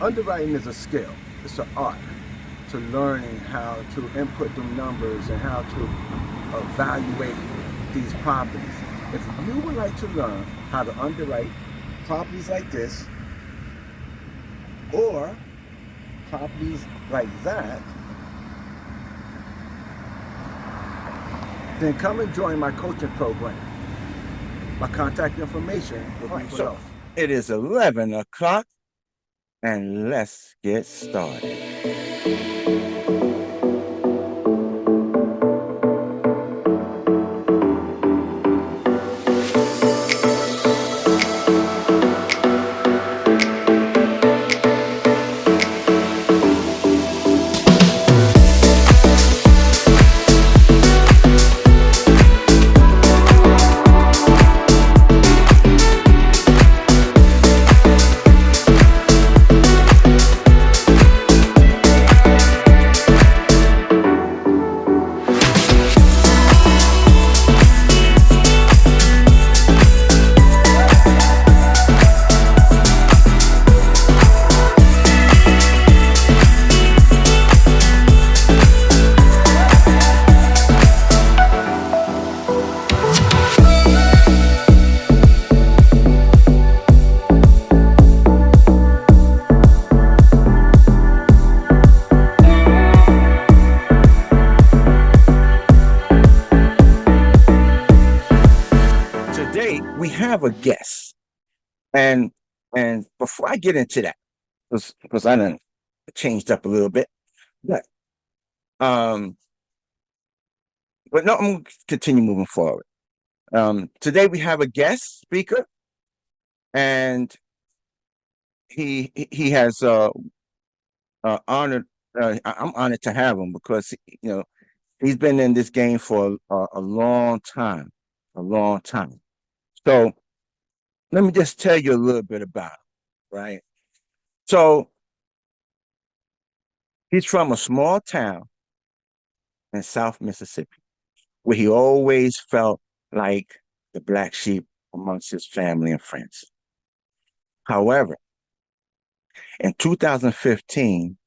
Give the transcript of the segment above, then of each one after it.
underwriting is a skill. It's an art to learning how to input the numbers and how to evaluate these properties. If you would like to learn how to underwrite properties like this or properties like that, then come and join my coaching program. My contact information will be Right. below. So it is 11 o'clock, and let's get started. Today we have a guest, and and before I get into that, because I done changed up a little bit, but um, but no, I'm gonna continue moving forward. Today we have a guest speaker, and he has honored. I'm honored to have him because he's been in this game for a long time, a long time. So let me just tell you a little bit about him, right? So he's from a small town in South Mississippi, where he always felt like the black sheep amongst his family and friends. However, in 2015,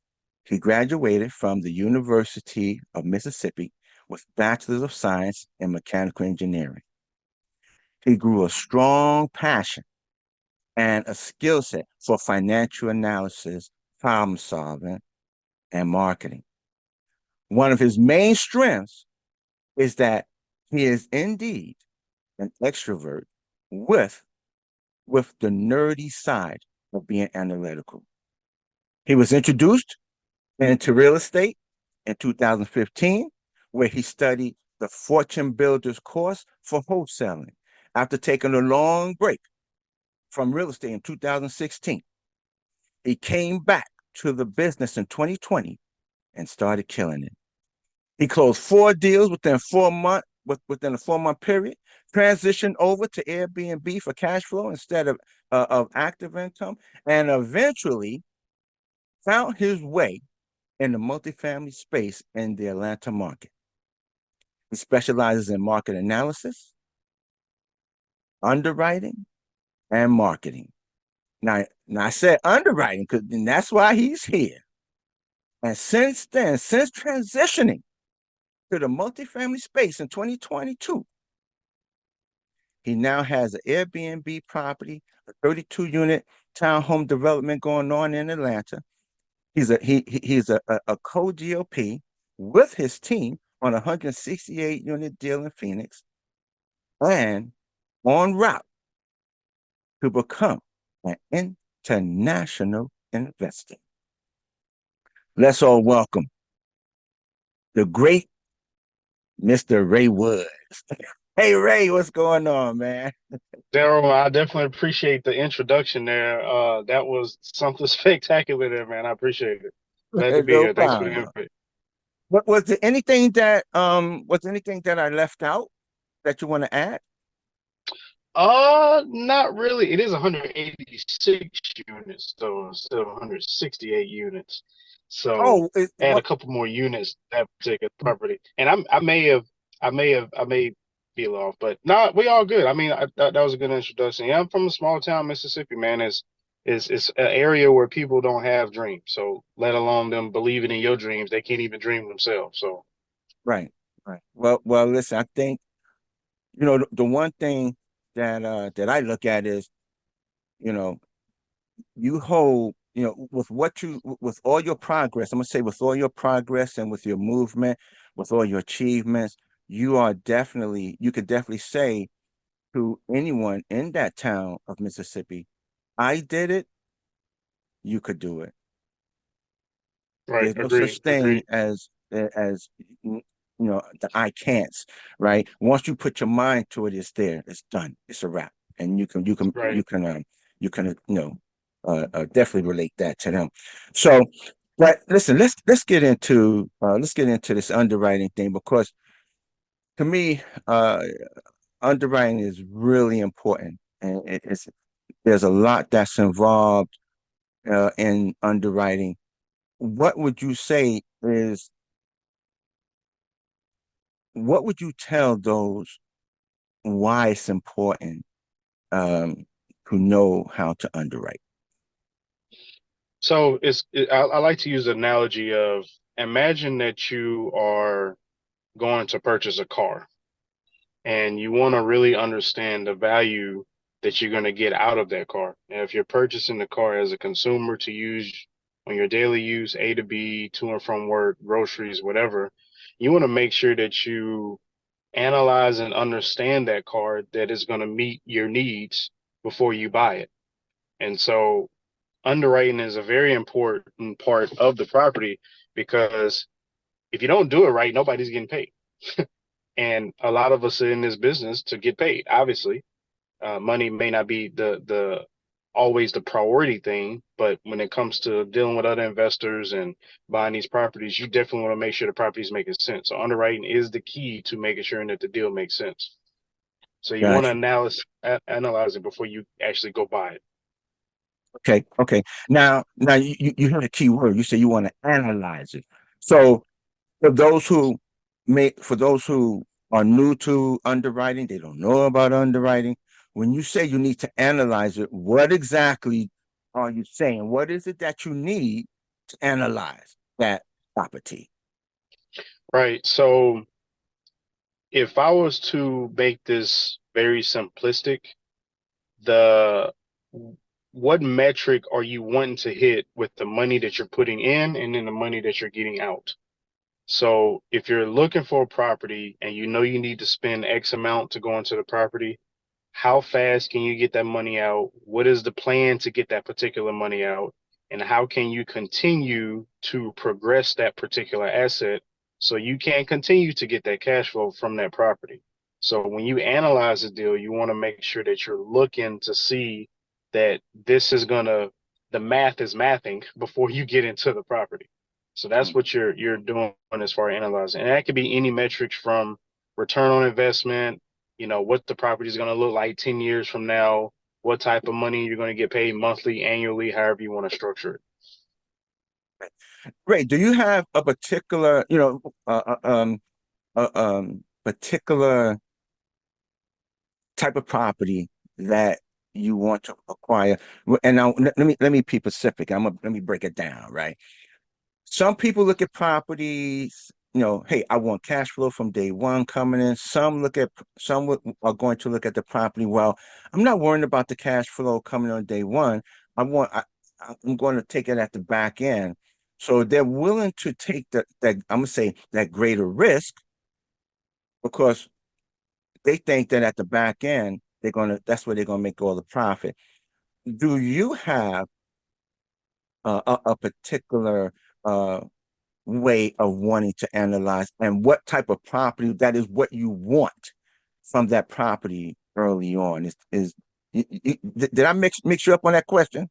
he graduated from the University of Mississippi with Bachelor's of Science in Mechanical Engineering. He grew a strong passion and a skill set for financial analysis, problem solving, and marketing. One of his main strengths is that he is indeed an extrovert with the nerdy side of being analytical. He was introduced into real estate in 2015, where he studied the Fortune Builders course for wholesaling after taking a long break from real estate in 2016. He came back to the business in 2020 and started killing it. He closed 4 deals within a 4 month period, transitioned over to Airbnb for cash flow instead of active income, and eventually found his way in the multifamily space in the Atlanta market. He specializes in market analysis, underwriting, and marketing. Now I said underwriting because that's why he's here. And since then, since transitioning to the multifamily space in 2022, he now has an Airbnb property, a 32 unit townhome development going on in Atlanta. He's a co GOP with his team on a 168 unit deal in Phoenix and on route to become an international investor. Let's all welcome the great Mr. Ray Woods. Hey Ray, what's going on, man? Darryl, I definitely appreciate the introduction there. That was something spectacular there, man. I appreciate it. Glad to be No here. Thanks for the problem. invite. What was there anything that I left out that you want to add? Not really. It is 186 units, though, instead of 168 units. So Oh, it, add a what? couple more units to that particular property. And I may be off, but no, we all good. I mean, that was a good introduction. Yeah, I'm from a small town, Mississippi, man. it's an area where people don't have dreams. So let alone them believing in your dreams, they can't even dream themselves. So Right, right. Well, listen, I think, the one thing that I look at is, you know, you hold, with with all your progress, I'm gonna say with all your progress and with your movement, with all your achievements, you could definitely say to anyone in that town of Mississippi, I did it, you could do it. right, There's no such agreed, thing agreed. as the I can'ts, right? Once you put your mind to it, it's there, it's done, it's a wrap, and Right. you can definitely relate that to them. So, but listen, let's get into this underwriting thing, because to me, underwriting is really important, and there's a lot that's involved in underwriting. What would you say is what would you tell those why it's important um, to know how to underwrite? So I like to use the analogy of imagine that you are going to purchase a car and you want to really understand the value that you're going to get out of that car. And if you're purchasing the car as a consumer to use on your daily use, A to B, to and from work, groceries, whatever, you want to make sure that you analyze and understand that car that is going to meet your needs before you buy it. And so underwriting is a very important part of the property because if you don't do it right, nobody's getting paid. And a lot of us are in this business to get paid. Obviously, money may not be the always the priority thing, but when it comes to dealing with other investors and buying these properties, you definitely want to make sure the property is making sense. So underwriting is the key to making sure that the deal makes sense. So you want to Gotcha. analyze it before you actually go buy it. Okay, okay. Now you heard a key word. You say you want to analyze it. So for those who are new to underwriting, they don't know about underwriting. When you say you need to analyze it, what exactly are you saying? What is it that you need to analyze that property? Right. So if I was to make this very simplistic, the what metric are you wanting to hit with the money that you're putting in and then the money that you're getting out? So if you're looking for a property and you know you need to spend X amount to go into the property, how fast can you get that money out? What is the plan to get that particular money out? And how can you continue to progress that particular asset so you can continue to get that cash flow from that property? So when you analyze a deal, you want to make sure that you're looking to see that this is gonna the math is mathing before you get into the property. So that's what you're doing as far as analyzing. And that could be any metrics from return on investment, what the property is going to look like 10 years from now, what type of money you're going to get paid monthly, annually, however you want to structure it. Great. Do you have a particular, particular type of property that you want to acquire? And now let me be specific. Let me break it down, right? Some people look at properties, hey, I want cash flow from day one coming in. Are going to look at the property. Well, I'm not worrying about the cash flow coming on day one. I'm going to take it at the back end. So they're willing to take that I'm gonna say that greater risk because they think that at the back end that's where they're gonna make all the profit. Do you have a particular uh way of wanting to analyze and what type of property that is what you want from that property early on? Did I mix you up on that question?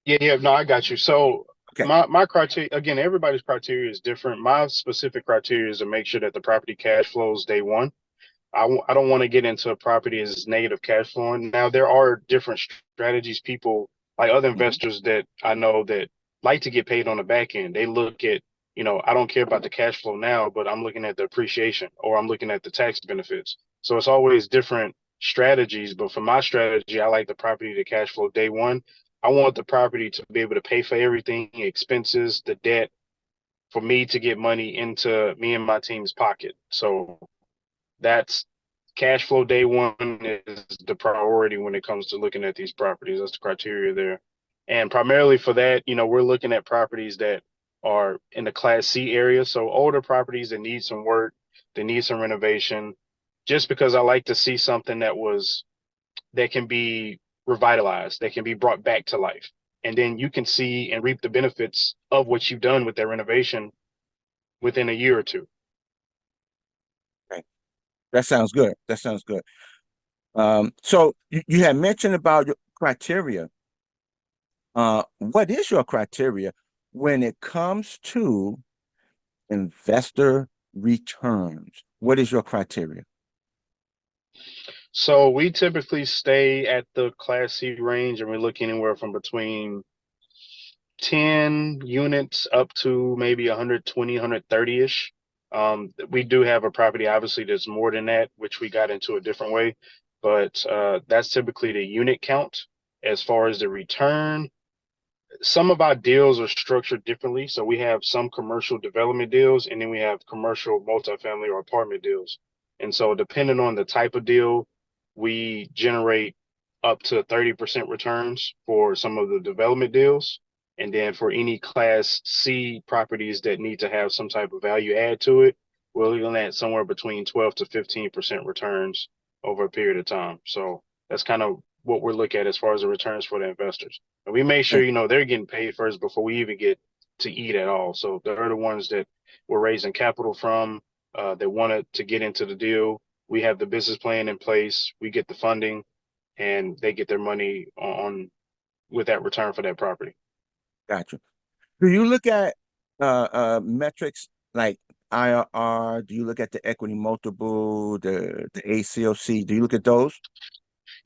Yeah, yeah, no, I got you. So Okay. my criteria, again, everybody's criteria is different. My specific criteria is to make sure that the property cash flows day one. I don't want to get into a property as negative cash flowing. Now, there are different strategies, people like other Mhm. investors that I know that like to get paid on the back end. They look at, I don't care about the cash flow now, but I'm looking at the appreciation or I'm looking at the tax benefits. So it's always different strategies. But for my strategy, I like the property to cash flow day one. I want the property to be able to pay for everything, expenses, the debt, for me to get money into me and my team's pocket. So that's cash flow day one is the priority when it comes to looking at these properties. That's the criteria there. And primarily for that, we're looking at properties that are in the Class C area. So older properties that need some work, that need some renovation, just because I like to see something that can be revitalized, that can be brought back to life. And then you can see and reap the benefits of what you've done with that renovation within a year or two. Okay. That sounds good. That sounds good. So you had mentioned about your criteria. What is your criteria when it comes to investor returns? What is your criteria? So we typically stay at the Class C range, and we look anywhere from between 10 units up to maybe 120, 130-ish. We do have a property, obviously, that's more than that, which we got into a different way, but that's typically the unit count. As far as the return, some of our deals are structured differently. So we have some commercial development deals, and then we have commercial multifamily or apartment deals. And so depending on the type of deal, we generate up to 30% returns for some of the development deals. And then for any Class C properties that need to have some type of value add to it, we're looking at somewhere between 12 to 15% returns over a period of time. So that's kind of what we're looking at as far as the returns for the investors. And we make sure, they're getting paid first before we even get to eat at all. So they're the ones that we're raising capital from, that wanted to get into the deal. We have the business plan in place. We get the funding, and they get their money on with that return for that property. Gotcha. Do you look at metrics like IRR? Do you look at the equity multiple, the ACOC? Do you look at those?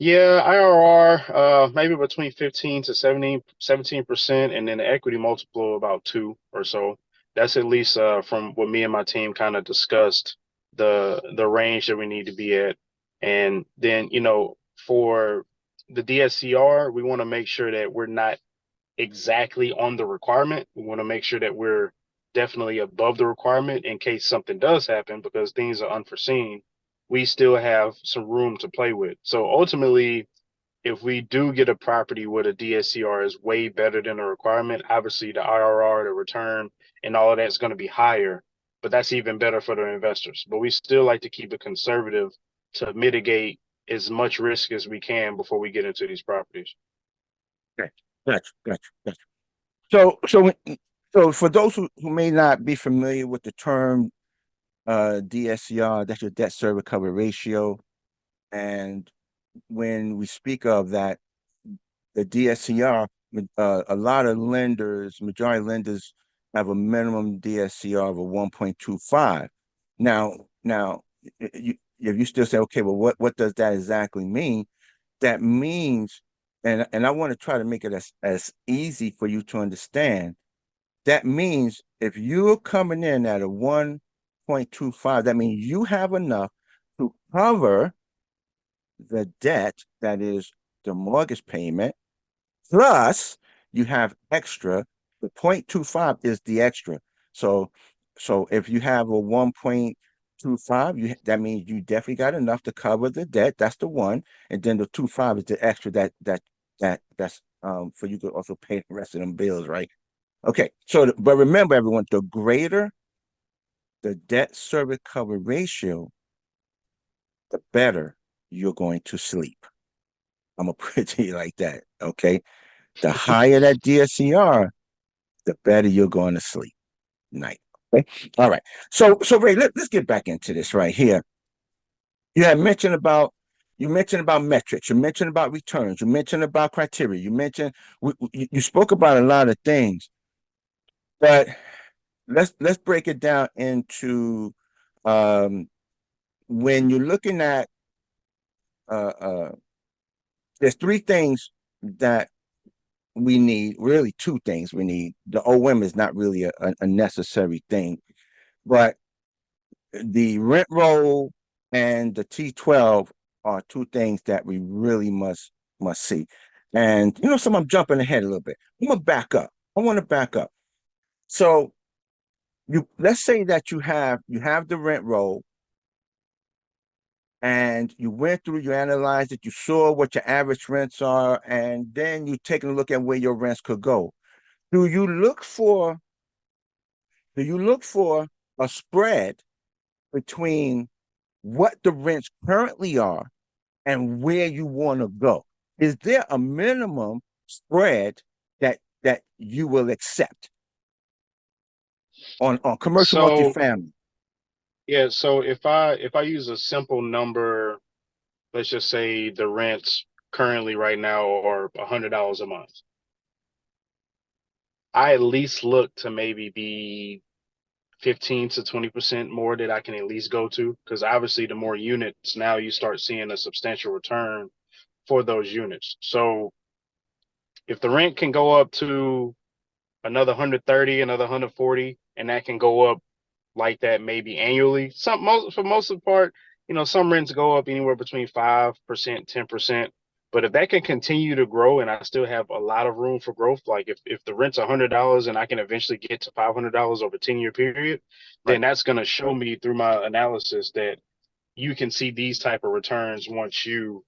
Yeah, IRR, maybe between 15 to 17%, and then the equity multiple about two or so. That's at least from what me and my team kind of discussed, the range that we need to be at. And then, for the DSCR, we want to make sure that we're not exactly on the requirement. We want to make sure that we're definitely above the requirement in case something does happen, because things are unforeseen. We still have some room to play with. So ultimately, if we do get a property where the DSCR is way better than the requirement, obviously the IRR, the return, and all of that's going to be higher. But that's even better for the investors. But we still like to keep it conservative to mitigate as much risk as we can before we get into these properties. Okay. Gotcha. So, so for those who may not be familiar with the term DSCR, that's your debt service cover ratio. And when we speak of that, the DSCR, a lot of lenders, majority lenders have a minimum DSCR of a 1.25. Now, if you still say, okay, well, what does that exactly mean? That means, and I want to try to make it as easy for you to understand. That means if you're coming in at a 1.25, that means you have enough to cover the debt, that is the mortgage payment, plus you have extra. The 0.25 is the extra. So if you have a 1.25, that means you definitely got enough to cover the debt. That's the one. And then the 2.5 is the extra that's for you to also pay the rest of them bills, right? Okay. So but remember everyone, the greater the debt service cover ratio, the better you're going to sleep. I'm gonna put it to you like that. Okay. The higher that DSCR, the better you're going to sleep night. Okay. All right. So Ray, let's get back into this right here. You had mentioned about metrics. You mentioned about returns. You mentioned about criteria. You spoke about a lot of things, but let's break it down into um, when you're looking at uh, uh, there's three things that we need, really two things we need. The OM is not really a necessary thing, but the rent roll and the T12 are two things that we really must see. And so I'm jumping ahead a little bit. I'm gonna back up. I want to back up. So let's say that you have the rent roll and you went through, you analyzed it, you saw what your average rents are, and then you taking a look at where your rents could go. Do you look for do you look for a spread between what the rents currently are and where you want to go? Is there a minimum spread that you will accept on commercial So multifamily? yeah, so if I use a simple number, let's just say the rents currently right now are $100 a month. I at least look to maybe be 15 to 20% more that I can at least go to, because obviously the more units, now you start seeing a substantial return for those units. So if the rent can go up to another 130, another 140, and that can go up like that maybe annually. For most of the part, some rents go up anywhere between 5%, 10%. But if that can continue to grow and I still have a lot of room for growth, like if the rent's $100 and I can eventually get to $500 over a 10-year period, Right. then that's going to show me through my analysis that you can see these type of returns once you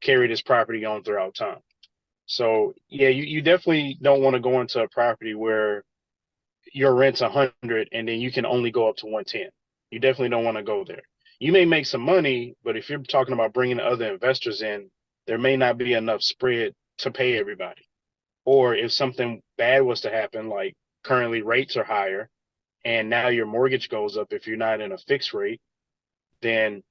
carry this property on throughout time. So yeah, you definitely don't want to go into a property where your rent's 100 and then you can only go up to 110. You definitely don't want to go there. You may make some money, but if you're talking about bringing other investors in, there may not be enough spread to pay everybody. Or if something bad was to happen, like currently rates are higher and now your mortgage goes up if you're not in a fixed rate, then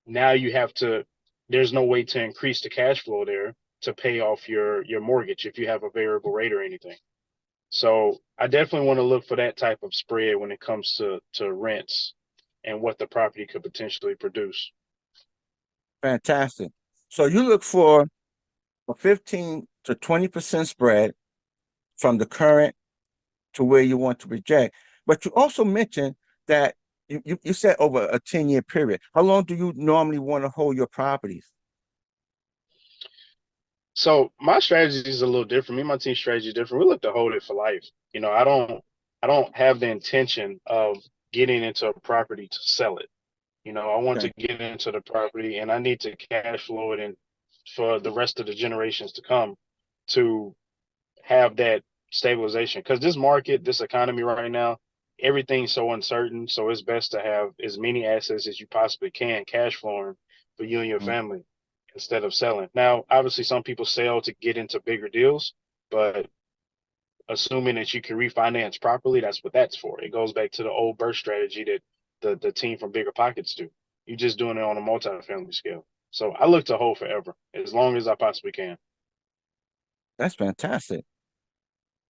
now you have to, there's no way to increase the cash flow there to pay off your mortgage if you have a variable rate or anything. So I definitely want to look for that type of spread when it comes to rents and what the property could potentially produce. Fantastic. So you look for a 15 to 20% spread from the current to where you want to project. But you also mentioned that you said over a 10-year period. How long do you normally want to hold your properties? So my strategy is a little different. Me and my team strategy is different. We look to hold it for life. I don't have the intention of getting into a property to sell it. I want Okay. to get into the property and I need to cash flow it in for the rest of the generations to come to have that stabilization. Because this market, this economy right now, everything's so uncertain. So it's best to have as many assets as you possibly can, cash flowing for you and your Mhm. family instead of selling. Now, obviously, some people sell to get into bigger deals, but assuming that you can refinance properly, that's what that's for. It goes back to the old burst strategy that the team from Bigger Pockets do. You're just doing it on a multi-family scale. So I look to hold forever, as long as I possibly can. That's fantastic.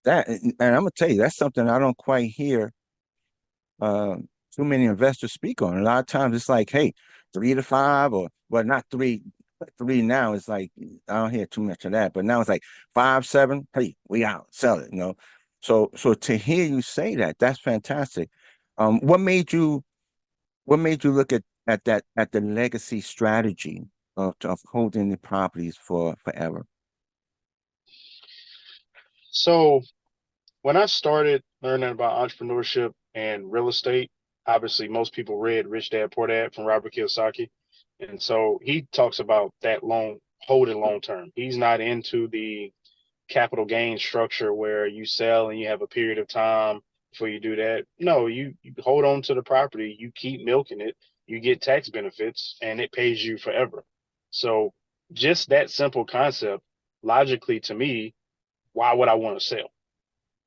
And I'm gonna tell you, that's something I don't quite hear uh, too many investors speak on. A lot of times it's like, hey, 3 to 5, or well, not three, three now. It's like I don't hear too much of that, but now it's like 5, 7. Hey, we out, sell it. So to hear you say that, that's fantastic. What made you look at the legacy strategy of holding the properties for forever? So when I started learning about entrepreneurship and real estate, obviously most people read Rich Dad Poor Dad from Robert Kiyosaki. And so he talks about that holding long term. He's not into the capital gain structure where you sell and you have a period of time before you do that. No, you hold on to the property, you keep milking it, you get tax benefits, and it pays you forever. So just that simple concept, logically to me, why would I want to sell?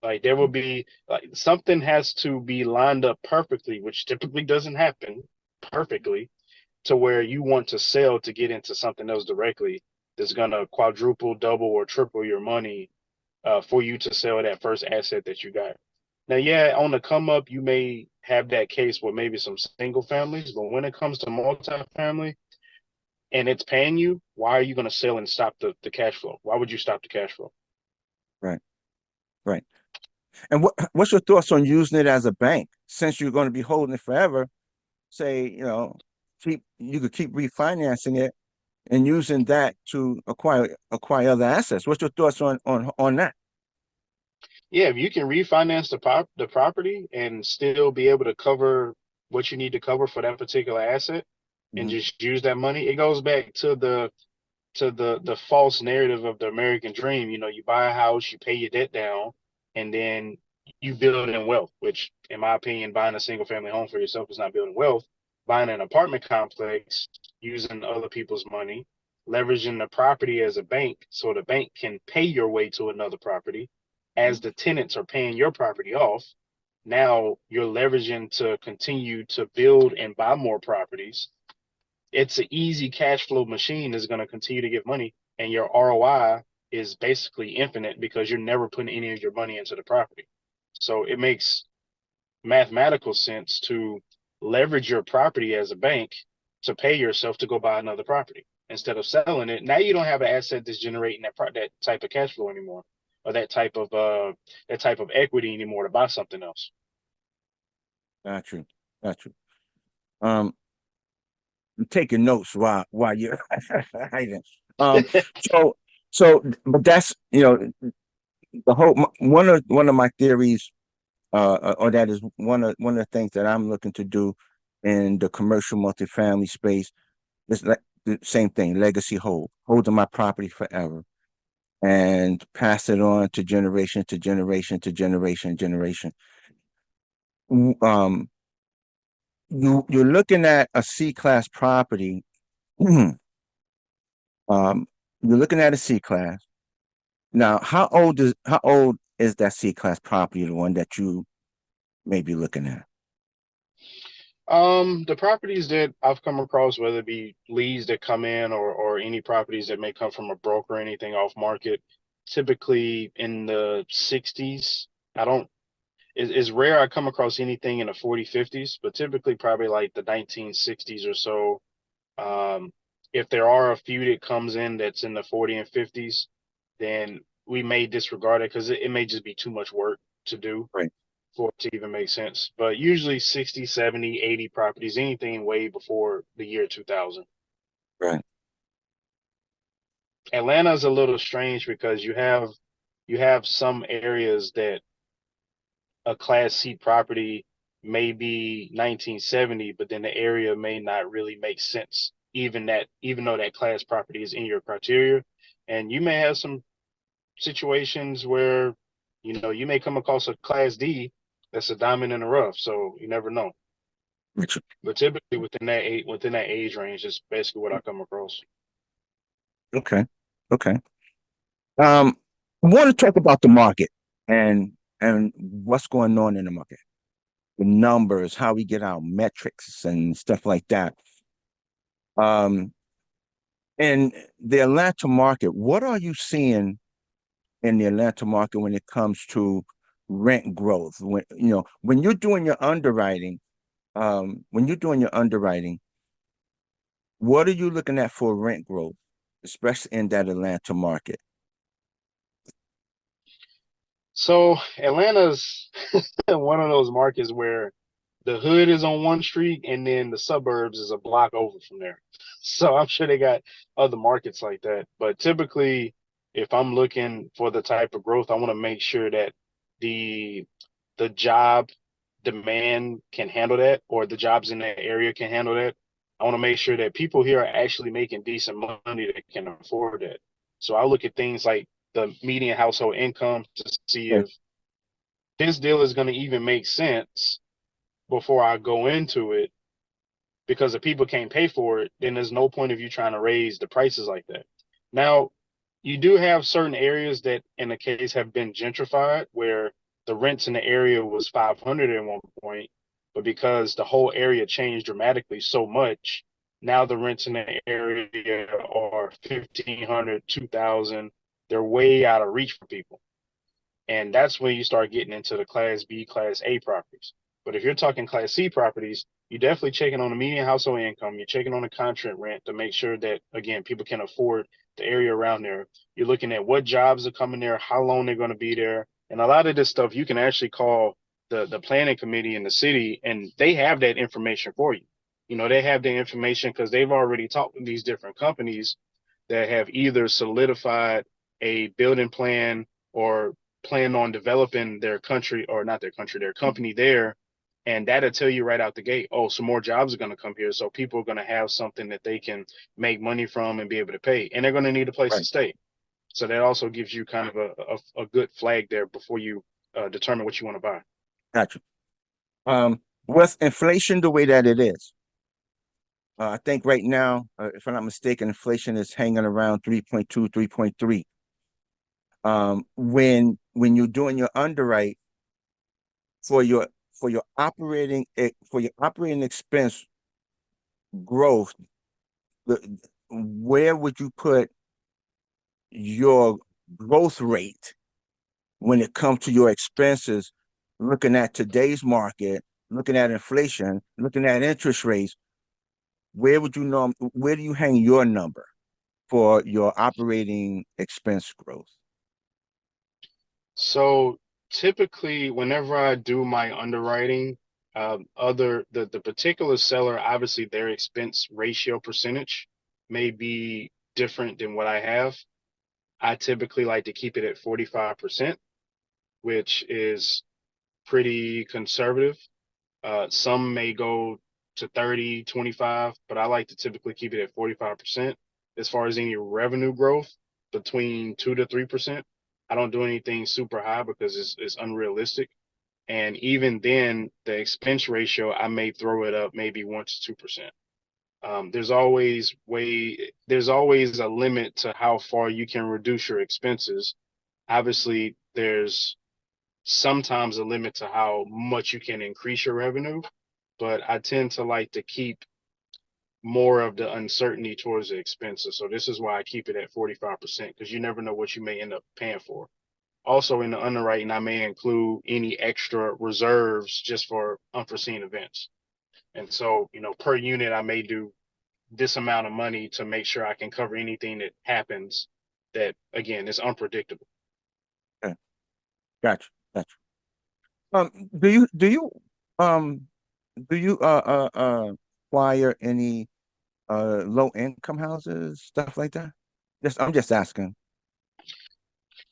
Like there will be like something has to be lined up perfectly, which typically doesn't happen perfectly, to where you want to sell to get into something else directly that's gonna quadruple, double, or triple your money for you to sell that first asset that you got. Now, yeah, on the come up, you may have that case with maybe some single families, but when it comes to multifamily and it's paying you, why are you going to sell and stop the cash flow? Why would you stop the cash flow? Right, right. And what's your thoughts on using it as a bank? Since you're going to be holding it forever, say, you could keep refinancing it, and using that to acquire other assets. What's your thoughts on that? Yeah, if you can refinance the property and still be able to cover what you need to cover for that particular asset and Hmm. just use that money, it goes back to the false narrative of the American dream. You buy a house, you pay your debt down, and then you build in wealth, which in my opinion, buying a single family home for yourself is not building wealth. Buying an apartment complex using other people's money, leveraging the property as a bank so the bank can pay your way to another property as the tenants are paying your property off. Now you're leveraging to continue to build and buy more properties. It's an easy cash flow machine that's going to continue to give money, and your ROI is basically infinite because you're never putting any of your money into the property. So it makes mathematical sense to leverage your property as a bank to pay yourself to go buy another property instead of selling it. Now you don't have an asset that's generating that type of cash flow anymore, or that type of equity anymore to buy something else. Got you. Got you. Um, I'm taking notes while you're hiding. Um, so but that's the whole one of my theories, or that is one of the things that I'm looking to do in the commercial multifamily space is like the same thing, legacy holding my property forever and pass it on to generation to generation to generation. Um, you're looking at a C class property. You're looking at a C class. Now, how old is that C class property, the one that you may be looking at? The properties that I've come across, whether it be leads that come in or any properties that may come from a broker or anything off market, typically in the 60s. I don't, it's rare I come across anything in the 40, 50s, but typically probably like the 1960s or so. Um, if there are a few that comes in that's in the 40 and 50s, then we may disregard it because it may just be too much work to do Right, for it to even make sense. But usually 60, 70, 80 properties, anything way before the year 2000. right, Atlanta's a little strange because you have some areas that a class C property may be 1970, but then the area may not really make sense even though that class property is in your criteria. And you may have some situations where you may come across a class D that's a diamond in the rough, so you never know. Richard. But typically within that age range is basically what I come across. Okay, okay. Um, I want to talk about the market and what's going on in the market, the numbers, how we get our metrics and stuff like that. Um, in the Atlanta market, what are you seeing in the Atlanta market when it comes to rent growth? When you're doing your underwriting, when you're doing your underwriting, what are you looking at for rent growth, especially in that Atlanta market? So Atlanta's one of those markets where the hood is on one street and then the suburbs is a block over from there. So I'm sure they got other markets like that. But typically, if I'm looking for the type of growth, I want to make sure that the the job demand can handle that, or the jobs in that area can handle that. I want to make sure that people here are actually making decent money that can afford that. So I look at things like the median household income to see Okay, if this deal is going to even make sense before I go into it, because if people can't pay for it, then there's no point of you trying to raise the prices like that. Now, you do have certain areas that, in the case, have been gentrified where the rents in the area was 500 at one point, but because the whole area changed dramatically so much, now the rents in the area are 1,500, 2,000. They're way out of reach for people. And that's when you start getting into the class B, class A properties. But if you're talking class C properties, you're definitely checking on the median household income. You're checking on the contract rent to make sure that, again, people can afford the area around there. You're looking at what jobs are coming there, how long they're going to be there. And a lot of this stuff you can actually call the planning committee in the city, and they have that information for you. They have the information because they've already talked to these different companies that have either solidified a building plan or plan on developing their country, or not their country, their company there. And that'll tell you right out the gate, oh, some more jobs are going to come here. So people are going to have something that they can make money from and be able to pay. And they're going to need a place to Right. stay. So that also gives you kind of a good flag there before you determine what you want to buy. Gotcha. With inflation the way that it is, I think right now, if I'm not mistaken, inflation is hanging around 3.2, 3.3. When you're doing your underwrite for your for your operating expense growth, where would you put your growth rate when it comes to your expenses, looking at today's market, looking at inflation, looking at interest rates, where do you hang your number for your operating expense growth? So typically, whenever I do my underwriting, the particular seller, obviously their expense ratio percentage may be different than what I have. I typically like to keep it at 45%, which is pretty conservative. Some may go to 30, 25, but I like to typically keep it at 45%. As far as any revenue growth, between 2 to 3%. I don't do anything super high because it's unrealistic. And even then, the expense ratio, I may throw it up maybe 1 to 2%. There's always a limit to how far you can reduce your expenses. Obviously, there's sometimes a limit to how much you can increase your revenue, but I tend to like to keep more of the uncertainty towards the expenses. So this is why I keep it at 45%, because you never know what you may end up paying for. Also in the underwriting, I may include any extra reserves just for unforeseen events. And so, per unit, I may do this amount of money to make sure I can cover anything that happens that, again, is unpredictable. Okay. Gotcha. Gotcha. Um, um do you acquire any low income houses, stuff like that? I'm just asking.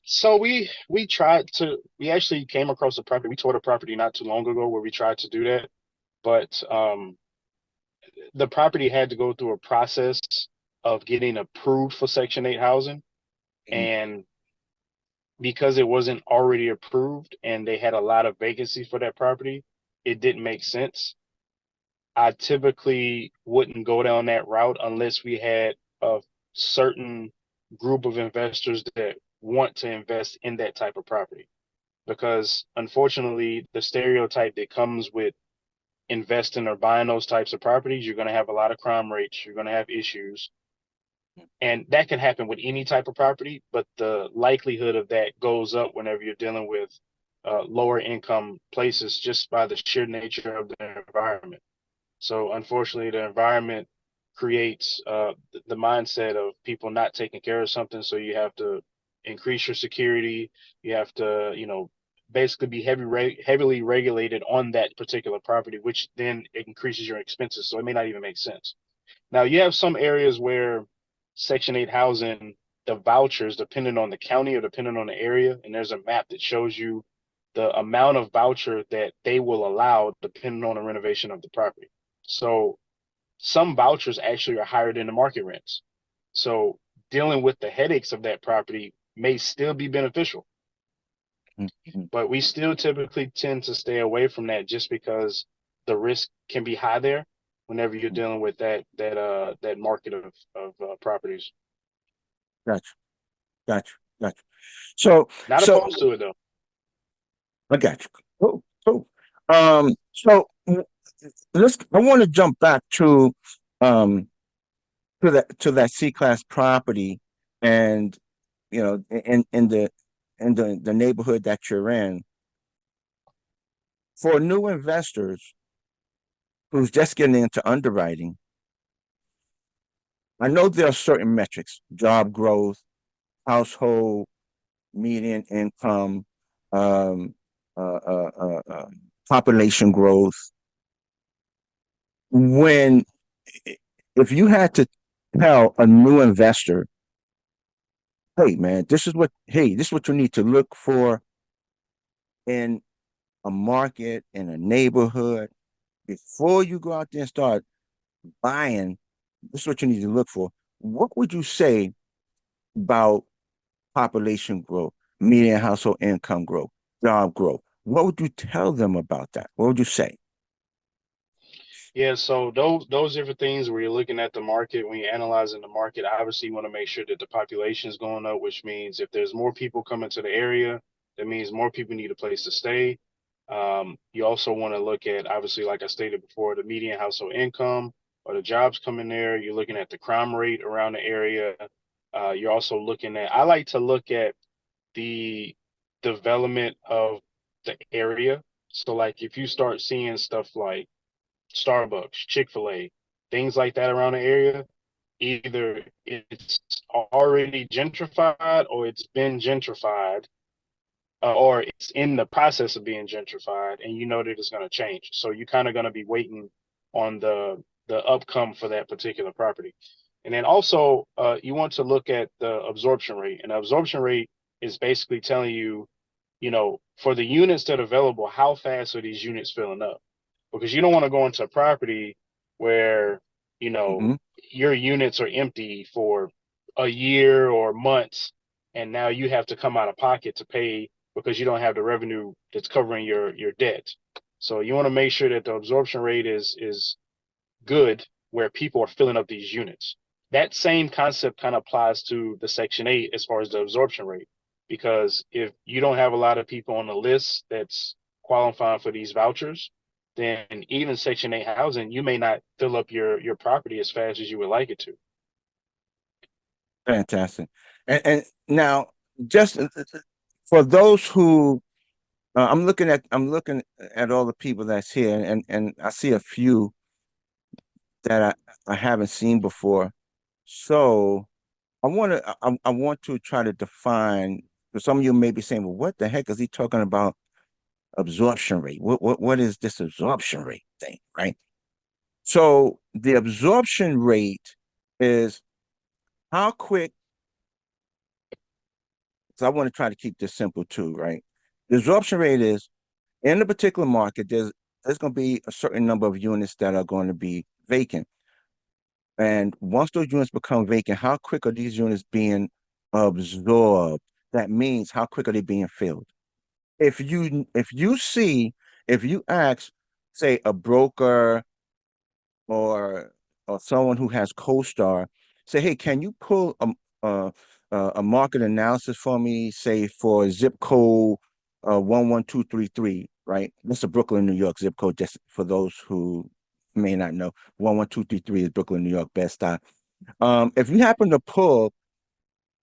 So we actually came across a property. We toured a property not too long ago where we tried to do that, but the property had to go through a process of getting approved for Section 8 housing. Mhm. And because it wasn't already approved and they had a lot of vacancies for that property, it didn't make sense. I typically wouldn't go down that route unless we had a certain group of investors that want to invest in that type of property. Because unfortunately, the stereotype that comes with investing or buying those types of properties, you're going to have a lot of crime rates, you're going to have issues. And that can happen with any type of property, but the likelihood of that goes up whenever you're dealing with lower income places just by the sheer nature of the environment. So unfortunately, the environment creates the mindset of people not taking care of something. So you have to increase your security. You have to, basically be heavily regulated on that particular property, which then increases your expenses. So it may not even make sense. Now you have some areas where Section 8 housing, the vouchers, depending on the county or depending on the area, and there's a map that shows you the amount of voucher that they will allow depending on the renovation of the property. So some vouchers actually are higher than the market rents. So dealing with the headaches of that property may still be beneficial, Mhm. but we still typically tend to stay away from that just because the risk can be high there whenever you're Mhm. dealing with that market of properties. Gotcha. Gotcha. Gotcha. So, Not so opposed to it though. I got you. Cool. Cool. So I want to jump back um to that C class property, and in the neighborhood that you're in. For new investors who's just getting into underwriting, I know there are certain metrics: job growth, household median income, um, uh, uh, uh, uh, population growth. when if you had to tell a new investor, hey man, this is what you need to look for in a market, in a neighborhood, before you go out there and start buying, this is what you need to look for. What would you say about population growth, median household income growth, job growth? What would you tell them about that? What would you say? Yeah, so those different things where you're looking at the market, when you're analyzing the market, obviously you want to make sure that the population is going up, which means if there's more people coming to the area, that means more people need a place to stay. You also want to look at, obviously, like I stated before, the median household income or the jobs coming there. You're looking at the crime rate around the area. You're also looking at, I like to look at the development of the area. So like if you start seeing stuff like Starbucks, Chick-fil-A, things like that around the area, either it's already gentrified or it's been gentrified, or it's in the process of being gentrified, and you know that it's going to change. So you're kind of going to be waiting on the upcome for that particular property. And then also, you want to look at the absorption rate, and the absorption rate is basically telling you, for the units that are available, how fast are these units filling up? Because you don't want to go into a property where, you know, Mm-hmm. your units are empty for a year or months, and now you have to come out of pocket to pay because you don't have the revenue that's covering your debt. So you want to make sure that the absorption rate is good where people are filling up these units. That same concept kind of applies to the Section 8 as far as the absorption rate. Because if you don't have a lot of people on the list that's qualifying for these vouchers, then even Section 8 housing, you may not fill up your property as fast as you would like it to. Fantastic. And now, just for those who I'm looking at all the people that's here, and I see a few that I haven't seen before. So I want to try to define, because some of you may be saying, well, what the heck is he talking about absorption rate? What is this absorption rate thing, right? So the absorption rate is how quick, so I want to try to keep this simple too, right? The absorption rate is in a particular market, there's going to be a certain number of units that are going to be vacant. And once those units become vacant, how quick are these units being absorbed? That means how quick are they being filled? If you ask, say, a broker or someone who has CoStar, say, hey, can you pull a a market analysis for me, say for zip code 11233, right? This is a Brooklyn, New York zip code, just for those who may not know. 11233 is Brooklyn, New York, best style. If you happen to pull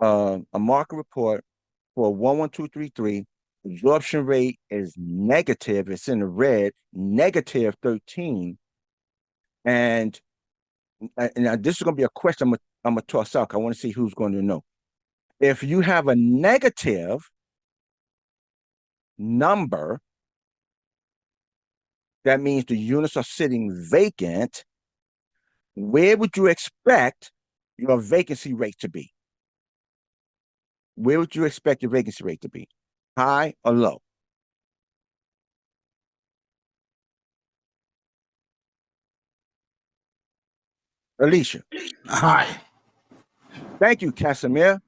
a market report for 11233, absorption rate is negative, it's in the red, negative 13. And now this is going to be a question I'm gonna toss out. I want to see who's going to know. If you have a negative number, that means the units are sitting vacant. Where would you expect your vacancy rate to be? Where would you expect your vacancy rate to be? High or low? Alicia. Hi. Thank you, Casimir.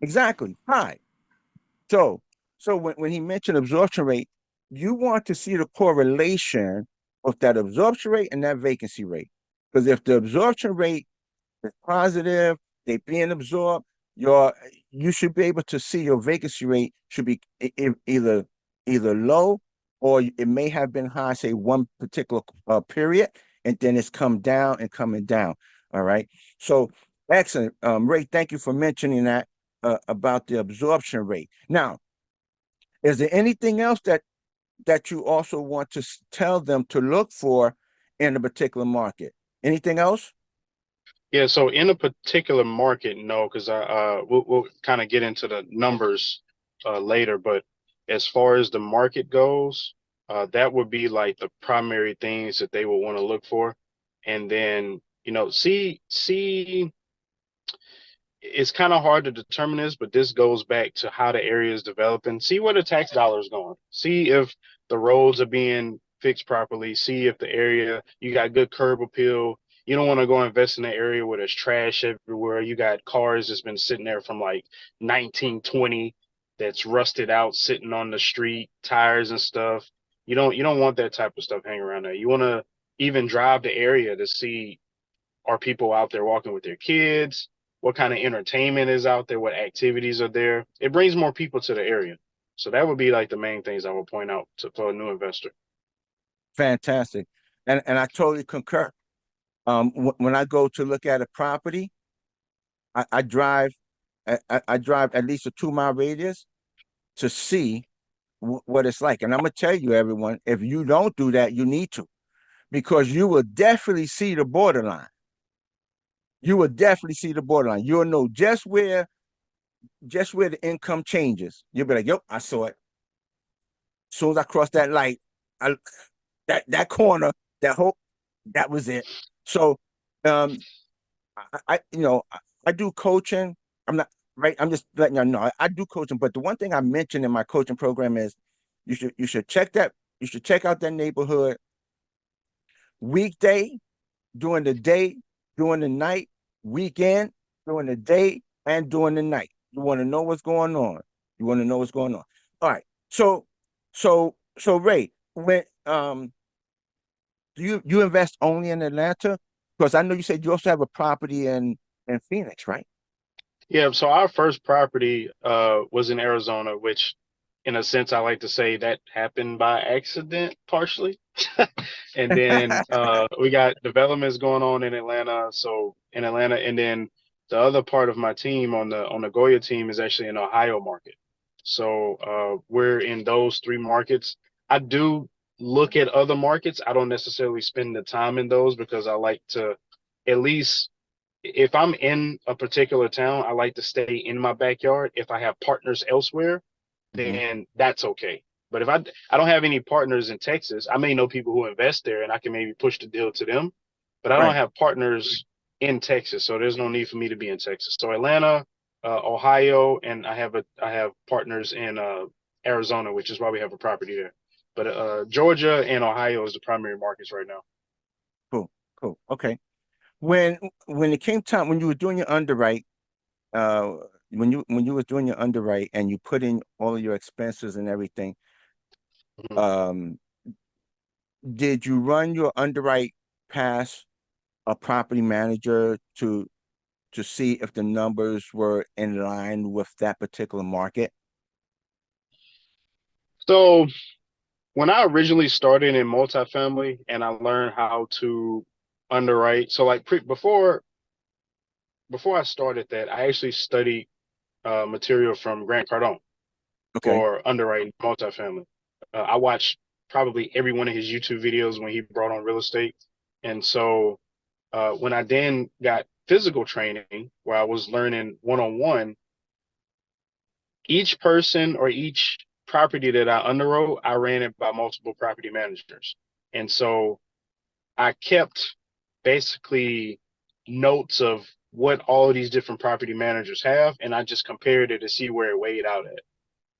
Exactly. High. So, so when he mentioned absorption rate, you want to see the correlation of that absorption rate and that vacancy rate. Because if the absorption rate is positive, they being absorbed, your you should be able to see your vacancy rate should be either low, or it may have been high, say one particular period, and then it's come down and coming down. All right. So excellent, Ray. Thank you for mentioning that about the absorption rate. Now, is there anything else that you also want to tell them to look for in a particular market? Anything else? Yeah, so in a particular market, no, because we'll kind of get into the numbers later. But as far as the market goes, that would be like the primary things that they will want to look for. and then, see, it's kind of hard to determine this, but this goes back to how the area is developing. See where the tax dollars going. See if the roads are being fixed properly. See if the area, you got good curb appeal. You don't want to go invest in an area where there's trash everywhere. You got cars that's been sitting there from like 1920 that's rusted out, sitting on the street, tires and stuff. You don't want that type of stuff hanging around there. You want to even drive the area to see, are people out there walking with their kids? What kind of entertainment is out there? What activities are there? It brings more people to the area. So that would be like the main things I would point out for a new investor. Fantastic. And I totally concur. When I go to look at a property, I drive I drive at least a 2 mile radius to see what it's like. And I'm gonna tell you, everyone, if you don't do that, you need to, because you will definitely see the borderline. You will definitely see the borderline. You'll know just where the income changes. You'll be like, "Yep, I saw it." As soon as I crossed that light, I, that corner, that whole, that was it. So, um, I do coaching. I'm not right. I'm just letting y'all know I do coaching. But the one thing I mentioned in my coaching program is you should check that you should check out that neighborhood weekday, during the day, during the night, weekend, during the day, and during the night. You want to know what's going on. You want to know what's going on. All right. So Ray, when do you invest only in Atlanta? Because I know you said you also have a property in Phoenix, right? Yeah, so our first property was in Arizona, which in a sense I like to say that happened by accident partially. And then we got developments going on in Atlanta. So in Atlanta, and then the other part of my team on the Goya team is actually in Ohio market. So we're in those three markets. I do look at other markets. I don't necessarily spend the time in those because I like to at least, if I'm in a particular town, I like to stay in my backyard. If I have partners elsewhere, Mhm. then that's okay. But if I don't have any partners in Texas, I may know people who invest there and I can maybe push the deal to them. But I don't Right. have partners in Texas, so there's no need for me to be in Texas. So Atlanta, Ohio, and I have partners in Arizona, which is why we have a property there. But Georgia and Ohio is the primary markets right now. Cool. Cool. Okay. When when it came time when you were doing your underwrite, uh, when you were doing your underwrite and you put in all of your expenses and everything, Mhm. um, did you run your underwrite past a property manager to see if the numbers were in line with that particular market? So when I originally started in multifamily and I learned how to underwrite, so like before I started that, I actually studied material from Grant Cardone Okay. for underwriting multifamily. I watched probably every one of his YouTube videos when he brought on real estate, and so when I then got physical training where I was learning one on one, each person or each property that I underwrote, I ran it by multiple property managers, and so I kept basically notes of what all of these different property managers have, and I just compared it to see where it weighed out at.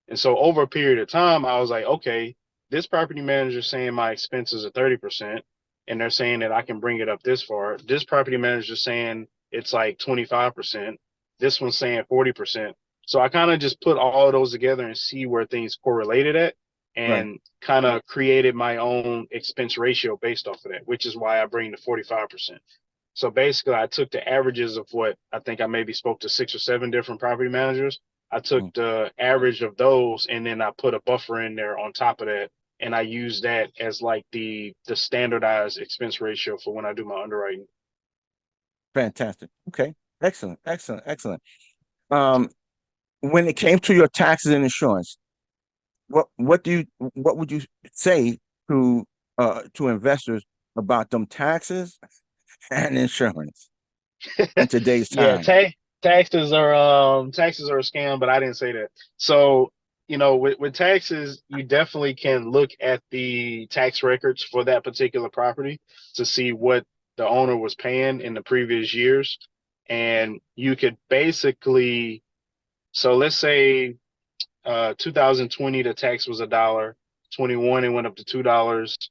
And so over a period of time, I was like, okay, this property manager is saying my expenses are 30%, and they're saying that I can bring it up this far. This property manager is saying it's like 25%. This one's saying 40%. So I kind of just put all of those together and see where things correlated at, Right. and kind of created my own expense ratio based off of that, which is why I bring the 45%. So basically, I took the averages of what I think I maybe spoke to 6 or 7 different property managers. I took Mm. the average of those and then I put a buffer in there on top of that. And I use that as like the standardized expense ratio for when I do my underwriting. Fantastic. Okay. Excellent. Excellent. Excellent. Um, when it came to your taxes and insurance, what would you say to investors about them taxes and insurance in today's Yeah, time? taxes are a scam, but I didn't say that. So, with taxes, you definitely can look at the tax records for that particular property to see what the owner was paying in the previous years. And you could basically, so let's say 2020, the tax was $1, 21, it went up to $2,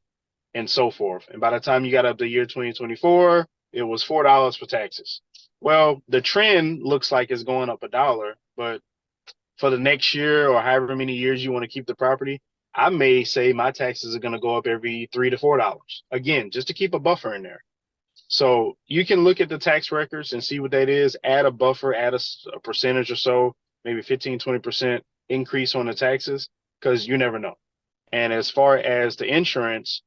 and so forth. And by the time you got up to year 2024, it was $4 for taxes. Well, the trend looks like it's going up $1, but for the next year or however many years you want to keep the property, I may say my taxes are going to go up every $3 to $4. Again, just to keep a buffer in there. So you can look at the tax records and see what that is, add a buffer, add a percentage or so, maybe 15, 20% increase on the taxes, because you never know. And as far as the insurance,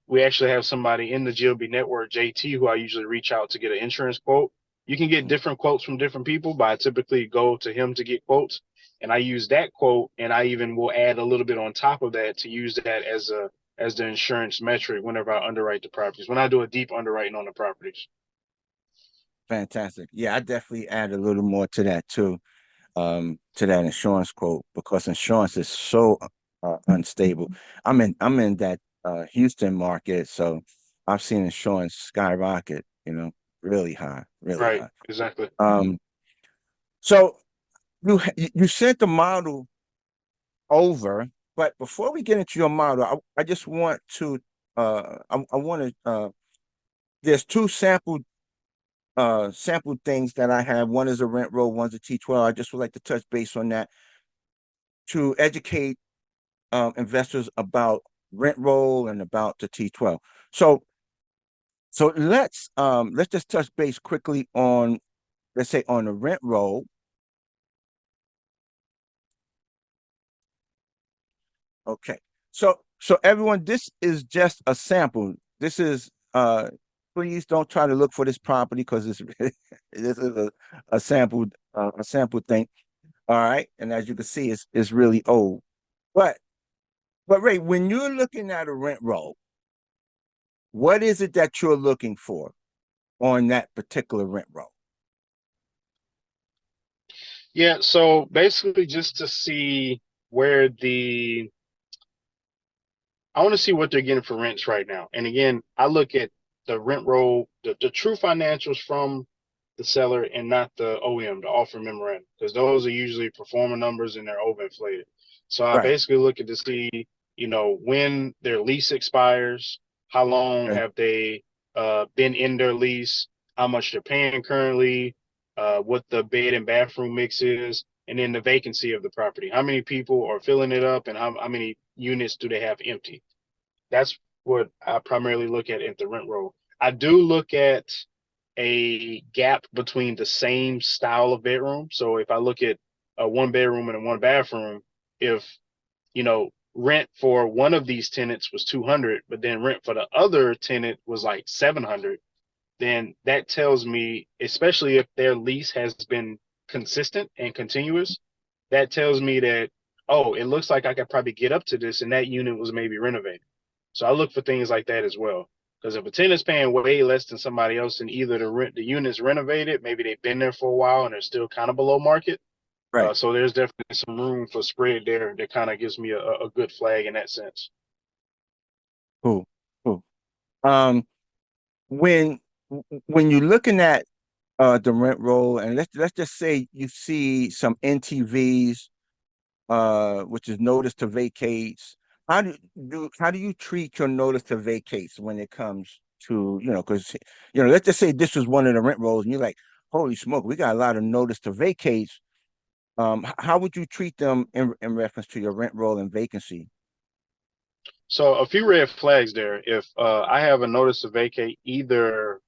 we actually have somebody in the GLB network, JT, who I usually reach out to get an insurance quote. You can get different quotes from different people, but I typically go to him to get quotes. And I use that quote, and I even will add a little bit on top of that to use that as the insurance metric whenever I underwrite the properties, when I do a deep underwriting on the properties. Fantastic. Yeah, I definitely add a little more to that too, to that insurance quote because insurance is so unstable. I'm in that Houston market, so I've seen insurance skyrocket, really high, really Right, high. exactly. Um, so you sent the model over, but before we get into your model, I just want to I want to there's two sample things that I have. One is a rent roll, one's a T12. I just would like to touch base on that to educate investors about rent roll and about the T12. So let's just touch base quickly on, let's say, on the rent roll. Okay. So everyone, this is just a sample. This is please don't try to look for this property because it's this is a sample thing. All right. And as you can see, it's really old. But Ray, when you're looking at a rent roll, what is it that you're looking for on that particular rent roll? Yeah, so basically just to see where the I want to see what they're getting for rents right now. And again, I look at the rent roll, the true financials from the seller and not the OM, the offer memorandum, because those are usually performer numbers and they're overinflated. So I Right. basically look at to see, when their lease expires, how long Okay. have they been in their lease, how much they're paying currently, what the bed and bathroom mix is, and then the vacancy of the property. How many people are filling it up and how many units do they have empty? That's what I primarily look at the rent roll. I do look at a gap between the same style of bedroom. So if I look at a one bedroom and a one bathroom, if rent for one of these tenants was 200, but then rent for the other tenant was like 700, then that tells me, especially if their lease has been consistent and continuous, that tells me that, oh, it looks like I could probably get up to this and that unit was maybe renovated. So I look for things like that as well. Because if a tenant's paying way less than somebody else, and either the unit's renovated, maybe they've been there for a while and they're still kind of below market. Right. So there's definitely some room for spread there that kind of gives me a good flag in that sense. Cool. Cool. Um, when when you're looking at the rent roll, and let's just say you see some NTVs, which is notice to vacates. How do you treat your notice to vacates when it comes to, because let's just say this was one of the rent rolls and you're like, holy smoke, we got a lot of notice to vacates. How would you treat them in reference to your rent roll and vacancy? So a few red flags there. If I have a notice to vacate, either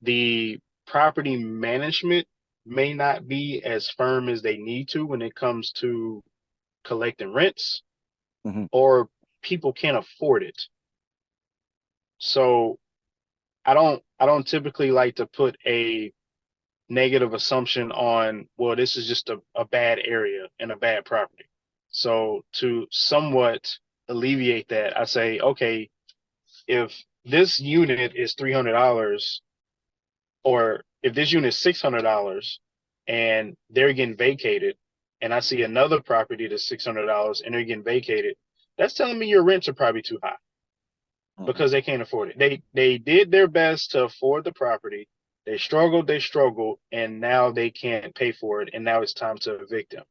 the property management may not be as firm as they need to when it comes to collecting rents, Hmm. or people can't afford it. So I don't typically like to put a negative assumption on, well, this is just a bad area and a bad property. So to somewhat alleviate that, I say, okay, if this unit is $300, or if this unit is $600 and they're getting vacated, and I see another property that's $600 and they're getting vacated, that's telling me your rents are probably too high. because they can't afford it. They did their best to afford the property. They struggled, and now they can't pay for it, and now it's time to evict them.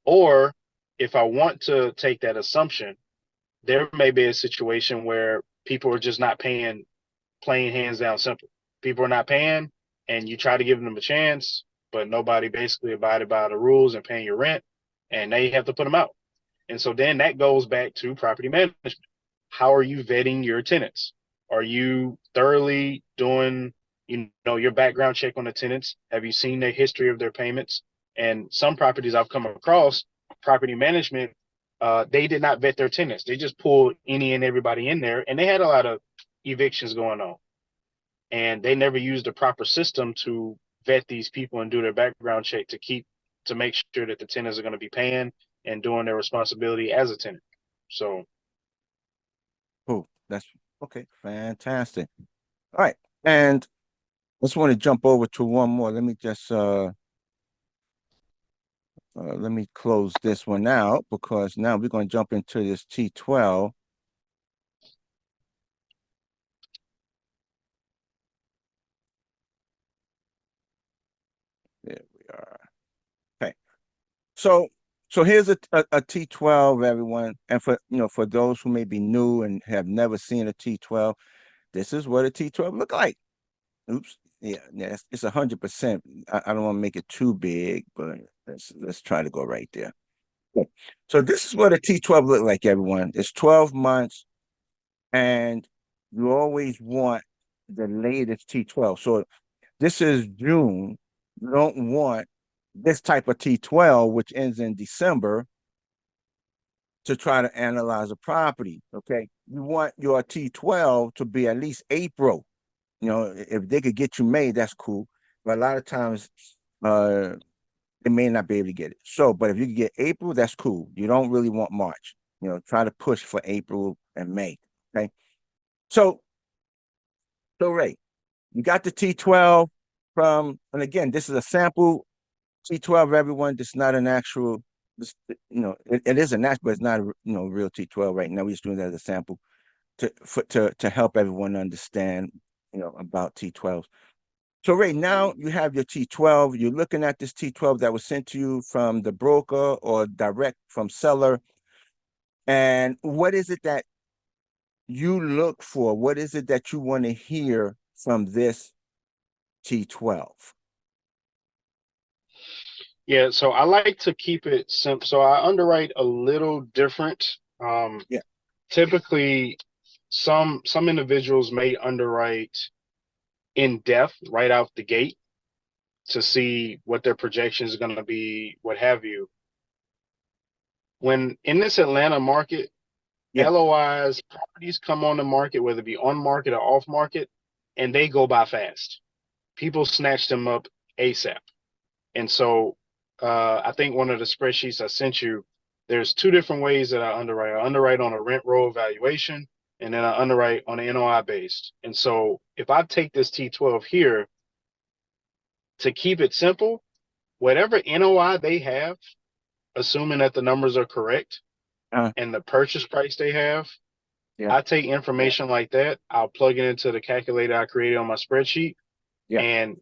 Or if I want to take that assumption, there may be a situation where people are just not paying, plain hands down simple. People are not paying, and you try to give them a chance, but nobody basically abided by the rules and paying your rent, and now you have to put them out. And so then that goes back to property management. How are you vetting your tenants? Are you thoroughly doing, your background check on the tenants? Have you seen the history of their payments? And some properties I've come across, property management, they did not vet their tenants. They just pulled any and everybody in there, and they had a lot of evictions going on. And they never used a proper system to vet these people and do their background check to make sure that the tenants are going to be paying and doing their responsibility as a tenant. So Cool. That's okay. Fantastic. All right. And I just want to jump over to one more. Let me just let me close this one out because now we're going to jump into this T12. There we are. Okay. So here's a T12, everyone. And for those who may be new and have never seen a T12, this is what a T12 look like. Oops. Yeah, it's 100%. I don't want to make it too big, but let's try to go right there. Okay. So this is what a T12 look like, everyone. It's 12 months, and you always want the latest T12. So this is June. You don't want this type of T12, which ends in December, to try to analyze a property. Okay. You want your T12 to be at least April. If they could get you May, that's cool. But a lot of times, uh, they may not be able to get it. So, but if you can get April, that's cool. You don't really want March. Try to push for April and May. Okay. So, Ray, you got the T12 and again, this is a sample T12, everyone. This is not an actual, it is an actual, but it's not a, real T12 right now. We're just doing that as a sample to help everyone understand, about T12s. So right now you have your T12. You're looking at this T12 that was sent to you from the broker or direct from seller. And what is it that you look for? What is it that you want to hear from this T12? yeah, so I like to keep it simple. So I underwrite a little different. Yeah. Typically, some individuals may underwrite in depth right out the gate to see what their projection is going to be, what have you. When in this Atlanta market, Yeah. LOIs, properties come on the market, whether it be on market or off market, and they go by fast. People snatch them up ASAP. And so I think one of the spreadsheets I sent you, there's two different ways that I underwrite. I underwrite on a rent roll valuation, and then I underwrite on an NOI based. And so if I take this T12 here, to keep it simple, whatever NOI they have, assuming that the numbers are correct Uh, and the purchase price they have, yeah. I take information like that, I'll plug it into the calculator I created on my spreadsheet, Yeah. and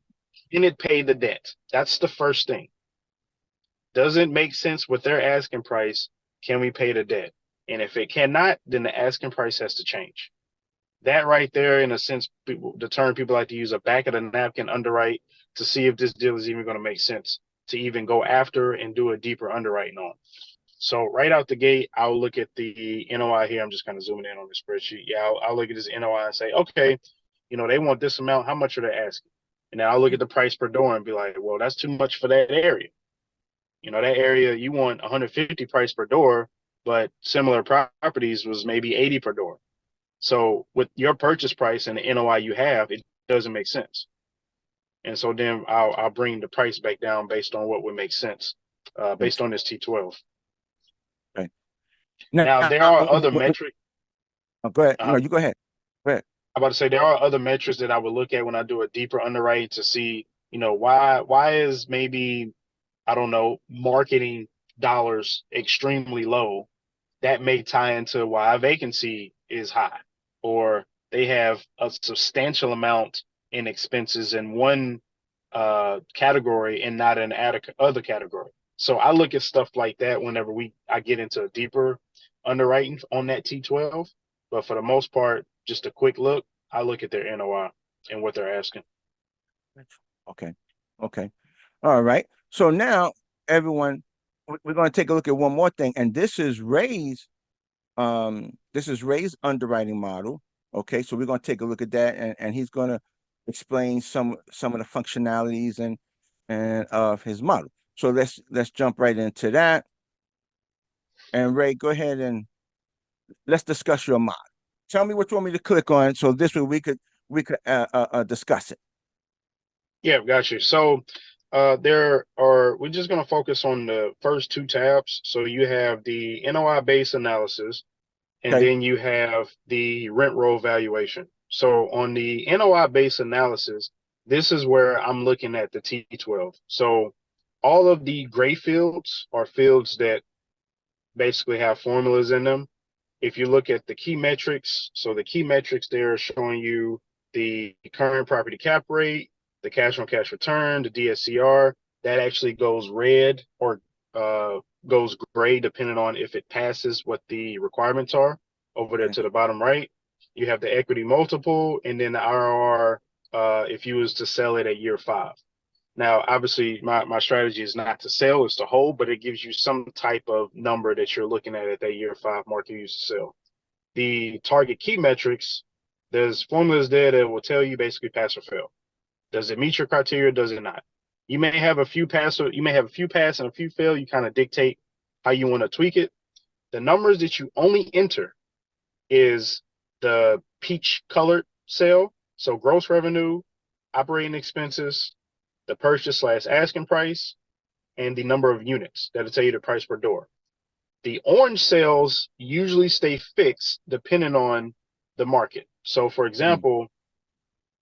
can it pay the debt? That's the first thing. Does it make sense with their asking price? Can we pay the debt? And if it cannot, then the asking price has to change. That right there, in a sense, the term people like to use, a back of the napkin underwrite to see if this deal is even going to make sense to even go after and do a deeper underwriting on. So right out the gate, I'll look at the NOI here. I'm just kind of zooming in on the spreadsheet. Yeah, I'll look at this NOI and say, okay, they want this amount. How much are they asking? And then I'll look at the price per door and be like, well, that's too much for that area. That area you want 150 price per door, but similar properties was maybe 80 per door. So with your purchase price and the NOI you have, it doesn't make sense. And so then I'll bring the price back down based on what would make sense, based on this T12. Okay. Now, Now there are other metrics. go ahead. No, Uh, you go ahead. Go ahead. I'm about to say there are other metrics that I would look at when I do a deeper underwrite to see, why is maybe, I don't know, marketing dollars extremely low. That may tie into why a vacancy is high, or they have a substantial amount in expenses in one category and not in other category. So I look at stuff like that whenever I get into a deeper underwriting on that T12. But for the most part, just a quick look, I look at their NOI and what they're asking. Okay. Okay. All right. So now, everyone, we're going to take a look at one more thing, and this is Ray's underwriting model. Okay, so we're going to take a look at that, and he's going to explain some of the functionalities and of his model. So let's jump right into that. And Ray, go ahead and let's discuss your model. Tell me what you want me to click on, so this way we could discuss it. Yeah, got you. So we're just going to focus on the first two tabs. So you have the NOI base analysis, and Okay. then you have the rent roll valuation. So on the NOI base analysis, this is where I'm looking at the T12. So all of the gray fields are fields that basically have formulas in them. If you look at the key metrics, so the key metrics there are showing you the current property cap rate, the cash on cash return, the DSCR. That actually goes red or goes gray depending on if it passes what the requirements are over there Okay. to the bottom right. You have the equity multiple and then the IRR if you was to sell it at year 5. Now, obviously, my strategy is not to sell, it's to hold, but it gives you some type of number that you're looking at that year 5 mark you use to sell. The target key metrics, there's formulas there that will tell you basically pass or fail. Does it meet your criteria? Does it not? You may have a few pass, or you may have a few pass and a few fail. You kind of dictate how you want to tweak it. The numbers that you only enter is the peach colored sale. So gross revenue, operating expenses, the purchase slash asking price, and the number of units. That'll tell you the price per door. The orange sales usually stay fixed depending on the market. So, for Mhm. example,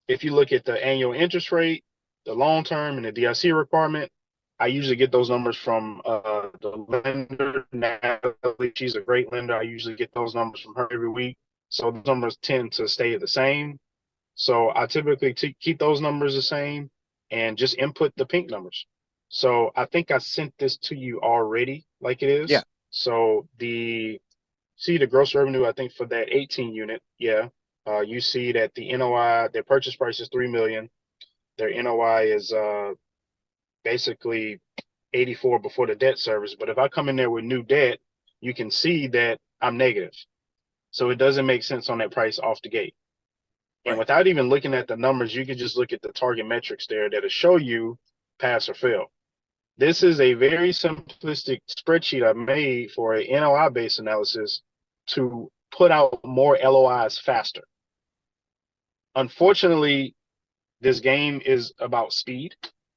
if you look at the annual interest rate, the long term, and the DIC requirement, I usually get those numbers from the lender, Natalie. She's a great lender. I usually get those numbers from her every week. So the numbers tend to stay the same. So I typically keep those numbers the same and just input the pink numbers. So I think I sent this to you already, like it Yeah. is. So the gross revenue, I think for that 18 unit, yeah. You see that the NOI, their purchase price is 3 million. Their NOI is basically 84 before the debt service. But if I come in there with new debt, you can see that I'm negative. So it doesn't make sense on that price off the gate. And Right. without even looking at the numbers, you can just look at the target metrics there that'll show you pass or fail. This is a very simplistic spreadsheet I made for a NOI based analysis to put out more LOIs faster. Unfortunately, this game is about speed.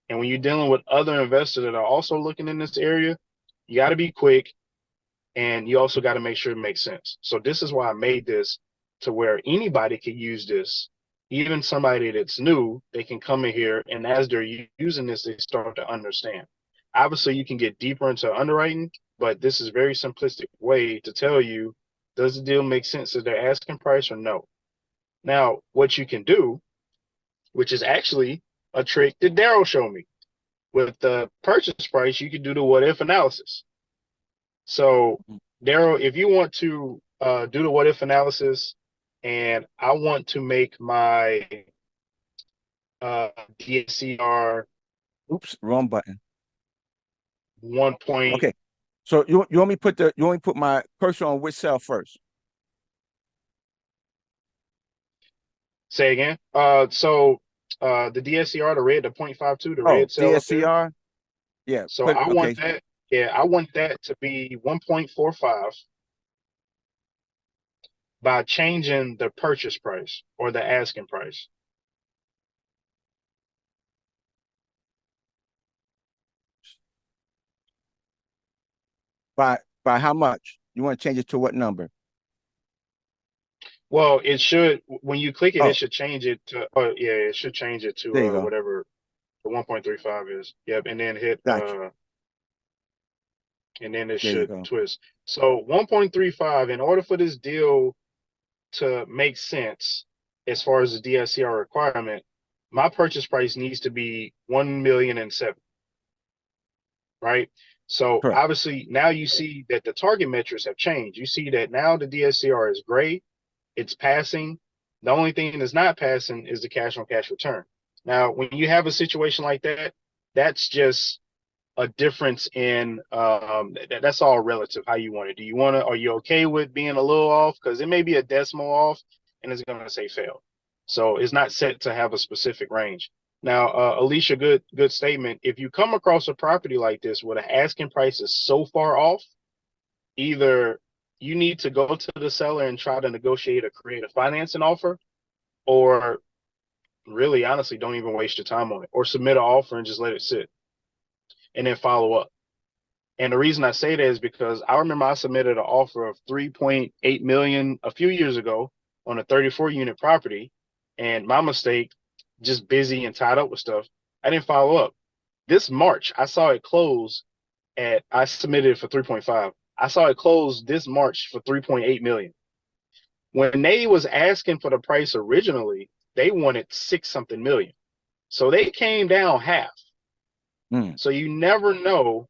And when you're dealing with other investors that are also looking in this area, you got to be quick and you also got to make sure it makes sense. So this is why I made this to where anybody can use this. Even somebody that's new, they can come in here and as they're using this, they start to understand. Obviously, you can get deeper into underwriting, but this is a very simplistic way to tell you, does the deal make sense at their asking price or no? Now, what you can do, which is actually a trick that Darryl showed me. With the purchase price, you can do the what if analysis. So, Mhm. Darryl, if you want to do the what if analysis, and I want to make my DSCR Oops, wrong button. 1 point, Okay. So you want me to put my cursor on which cell first? say again. The DSCR, the red, the 0.52, the Oh, red cell up there. DSCR. Yeah. So I want Okay. that. Yeah, I want that to be 1.45 by changing the purchase price or the asking price. By how much? You want to change it to what number? Well, it should when you click it, it Oh, should change it to oh yeah, it should change it there you to go. whatever the 1.35 is. Yep, and then hit Gotcha. and then it There you should go. twist. So 1.35 in order for this deal to make sense as far as the DSCR requirement, my purchase price needs to be 1,000,007, right? So Correct. obviously now you see that the target metrics have changed. You see that now the DSCR is gray, it's passing. The only thing that's not passing is the cash on cash return. Now, when you have a situation like that, that's just a difference in that's all relative how you want it. Do you want to, are you okay with being a little off? Because it may be a decimal off and it's going to say fail. So it's not set to have a specific range. Now, Alicia, good statement. If you come across a property like this where the asking price is so far off, either you need to go to the seller and try to negotiate or create a financing offer, or really honestly don't even waste your time on it, or submit an offer and just let it sit and then follow up. And the reason I say that is because I remember I submitted an offer of 3.8 million a few years ago on a 34 unit property, and my mistake, just busy and tied up with stuff, I didn't follow up. This March, I saw it close I submitted it for 3.5. I saw it close this March for 3.8 million. When they was asking for the price originally, they wanted 6-something million. So they came down half. So you never know.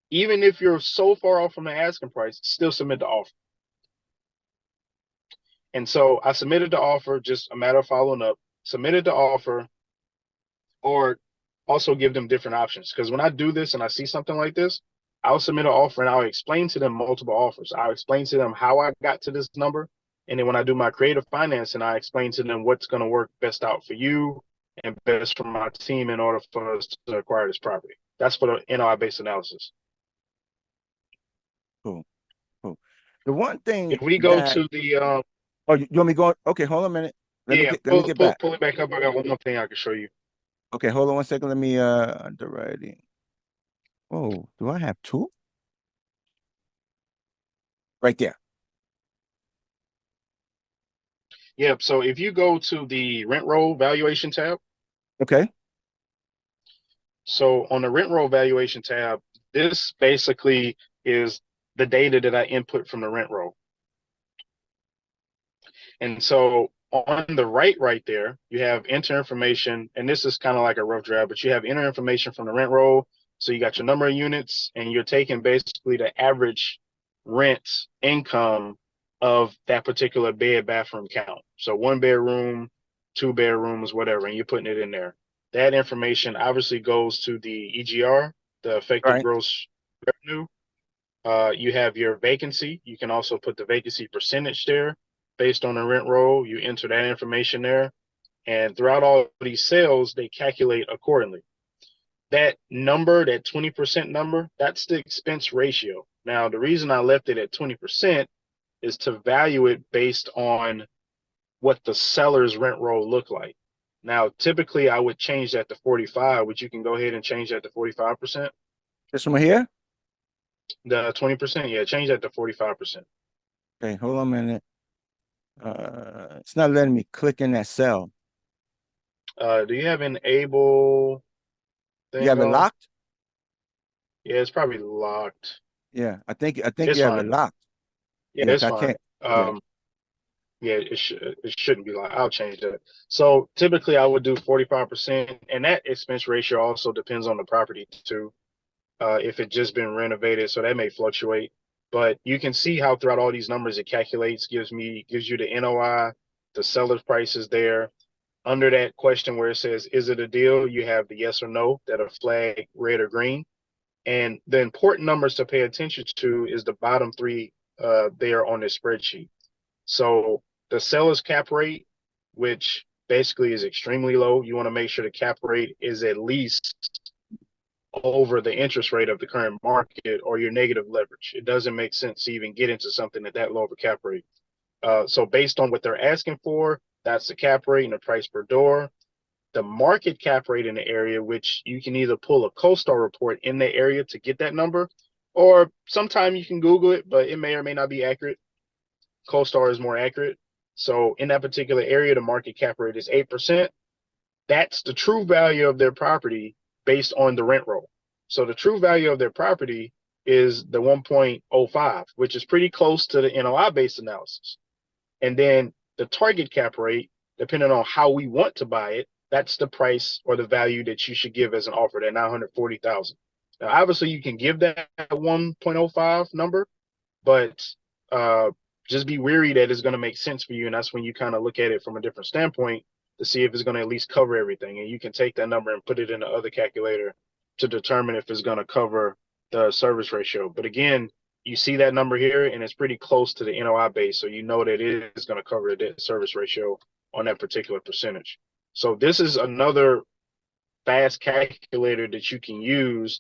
Even if you're so far off from the asking price, still submit the offer. And so I submitted the offer, just a matter of following up, submitted the offer, or also give them different options. Because when I do this and I see something like this, I'll submit an offer and I'll explain to them multiple offers. I'll explain to them how I got to this number. And then when I do my creative financing, I explain to them what's going to work best out for you and best for my team in order for us to acquire this property. That's for the NOI-based analysis. Cool. Cool. The one thing If we go that to the oh, you want me going? Okay, hold on a minute. yeah, Let me get back. pull it back up. I got one more thing I can show you. Okay, hold on one second. Let me underwriting. Oh, do I have two? Right there. Yep. So if you go to the rent roll valuation tab, Okay. so on the rent roll valuation tab, this basically is the data that I input from the rent roll. And so on the right there, you have enter information, and this is kind of like a rough draft, but you have enter information from the rent roll. So you got your number of units, and you're taking basically the average rent income of that particular bed bathroom count. So 1 bedroom, 2 bedrooms, whatever, and you're putting it in there. That information obviously goes to the EGR, the effective Right. gross revenue. You have your vacancy. You can also put the vacancy percentage there based on the rent roll. You enter that information there. And throughout all these sales, they calculate accordingly. That number, that 20% number, that's the expense ratio. Now, the reason I left it at 20% is to value it based on what the seller's rent roll look like. Now, typically I would change that to 45, which you can go ahead and change that to 45%. This one here? The 20%, yeah, change that to 45%. Okay, hold on a minute. It's not letting me click in that cell. Do you have enable You thing have it on? locked? Yeah, it's probably locked. Yeah, I think It's you have it fine. locked. Yeah, Yeah, it's 'cause I fine. can't. Yeah. Yeah, it shouldn't be locked. I'll change that. So typically I would do 45%, and that expense ratio also depends on the property too. If it just been renovated, so that may fluctuate. But you can see how throughout all these numbers it calculates, gives you the NOI, the seller's price is there. Under that question where it says, is it a deal? You have the yes or no that are flagged red or green. And the important numbers to pay attention to is the bottom three there on this spreadsheet. So the seller's cap rate, which basically is extremely low, you want to make sure the cap rate is at least over the interest rate of the current market or your negative leverage. It doesn't make sense to even get into something at that low of a cap rate. So based on what they're asking for, that's the cap rate and the price per door. The market cap rate in the area, which you can either pull a CoStar report in the area to get that number, or sometime you can Google it, but it may or may not be accurate. CoStar is more accurate. So in that particular area, the market cap rate is 8%. That's the true value of their property based on the rent roll. So the true value of their property is the 1.05, which is pretty close to the NOI based analysis. And then the target cap rate, depending on how we want to buy it, that's the price or the value that you should give as an offer, that 940,000. Now, obviously, you can give that 1.05 number, but uh, just be wary that it's going to make sense for you. And that's when you kind of look at it from a different standpoint to see if it's going to at least cover everything. And you can take that number and put it in the other calculator to determine if it's going to cover the service ratio. But again, you see that number here, and it's pretty close to the NOI base. So you know that it is going to cover the debt service ratio on that particular percentage. So this is another fast calculator that you can use